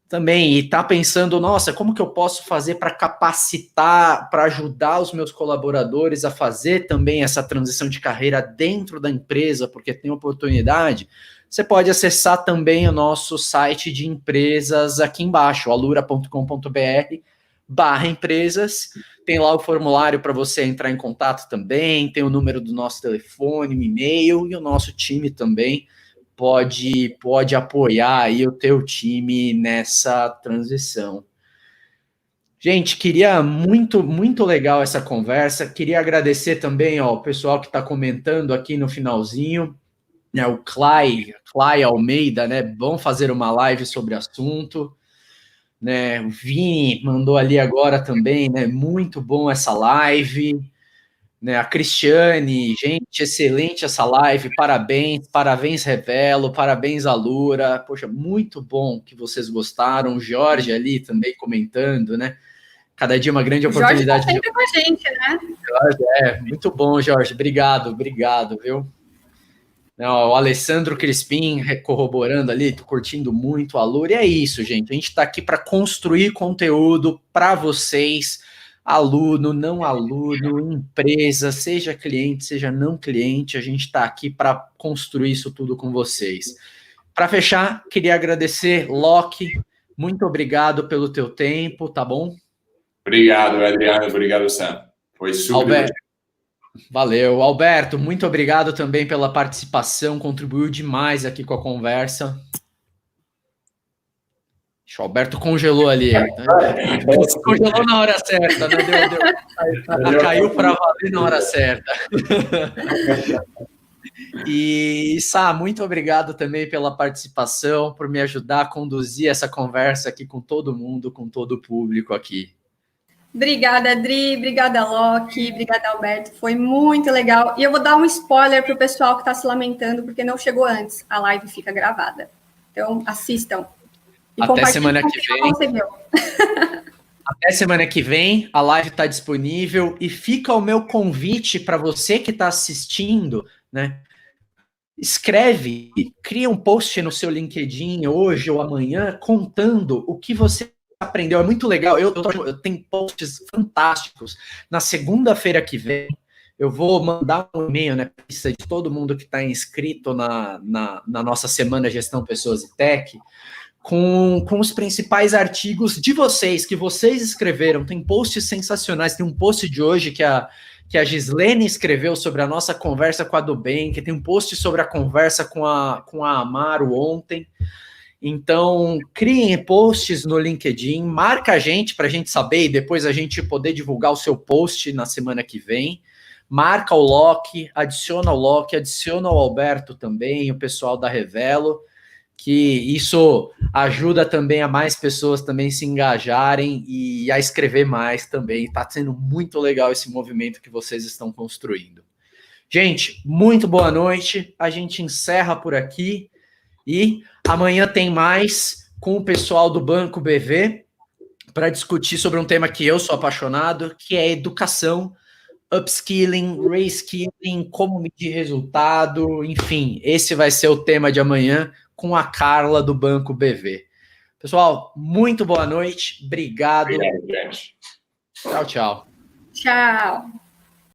também, e está pensando, nossa, como que eu posso fazer para capacitar, para ajudar os meus colaboradores a fazer também essa transição de carreira dentro da empresa, porque tem oportunidade, você pode acessar também o nosso site de empresas aqui embaixo, alura.com.br/empresas. /empresas. Tem lá o formulário para você entrar em contato também, tem o número do nosso telefone, o e-mail, e o nosso time também pode apoiar aí o teu time nessa transição. Gente, queria muito legal essa conversa. Queria agradecer também ao pessoal que está comentando aqui no finalzinho, né, o Clay Almeida, né? Vamos fazer uma live sobre o assunto. Né, o Vini mandou ali agora também, né? Muito bom essa live. Né, a Cristiane, gente, excelente essa live. Parabéns, Revelo, parabéns, Alura. Poxa, muito bom que vocês gostaram. O Jorge ali também comentando, né? Cada dia uma grande oportunidade. O Jorge tá sempre com a gente, né? Jorge, muito bom, Jorge. Obrigado, viu? Não, o Alessandro Crispim corroborando ali, tô curtindo muito a Lura. E é isso, gente. A gente está aqui para construir conteúdo para vocês, aluno, não aluno, empresa, seja cliente, seja não cliente. A gente está aqui para construir isso tudo com vocês. Para fechar, queria agradecer, Loki. Muito obrigado pelo teu tempo, tá bom? Obrigado, Adriano. Obrigado, Sam. Foi super. Alberto, valeu. Alberto, muito obrigado também pela participação, contribuiu demais aqui com a conversa. O Alberto congelou ali. Congelou na hora certa, né? Caiu para valer na hora certa. E, Sá, muito obrigado também pela participação, por me ajudar a conduzir essa conversa aqui com todo mundo, com todo o público aqui. Obrigada, Adri, obrigada, Loki, obrigada, Alberto, foi muito legal. E eu vou dar um spoiler para o pessoal que está se lamentando, porque não chegou antes, a live fica gravada. Então, assistam. E até semana que vem. Até semana que vem, a live está disponível, e fica o meu convite para você que está assistindo, né? Escreve, cria um post no seu LinkedIn hoje ou amanhã, contando o que você aprendeu. É muito legal. Eu tenho posts fantásticos. Na segunda-feira que vem, eu vou mandar um e-mail, né, de todo mundo que está inscrito na nossa Semana Gestão Pessoas e Tech, com os principais artigos de vocês, que vocês escreveram. Tem posts sensacionais. Tem um post de hoje que a Gislene escreveu sobre a nossa conversa com a Dubank, tem um post sobre a conversa com a Amaro ontem. Então, criem posts no LinkedIn, marca a gente para a gente saber e depois a gente poder divulgar o seu post na semana que vem. Marca o Loki, adiciona o Alberto também, o pessoal da Revelo, que isso ajuda também a mais pessoas também se engajarem e a escrever mais também. Está sendo muito legal esse movimento que vocês estão construindo. Gente, muito boa noite. A gente encerra por aqui. E amanhã tem mais com o pessoal do Banco BV para discutir sobre um tema que eu sou apaixonado, que é educação, upskilling, reskilling, como medir resultado, enfim, esse vai ser o tema de amanhã com a Carla do Banco BV. Pessoal, muito boa noite, obrigado. Obrigado, gente. Tchau, tchau. Tchau.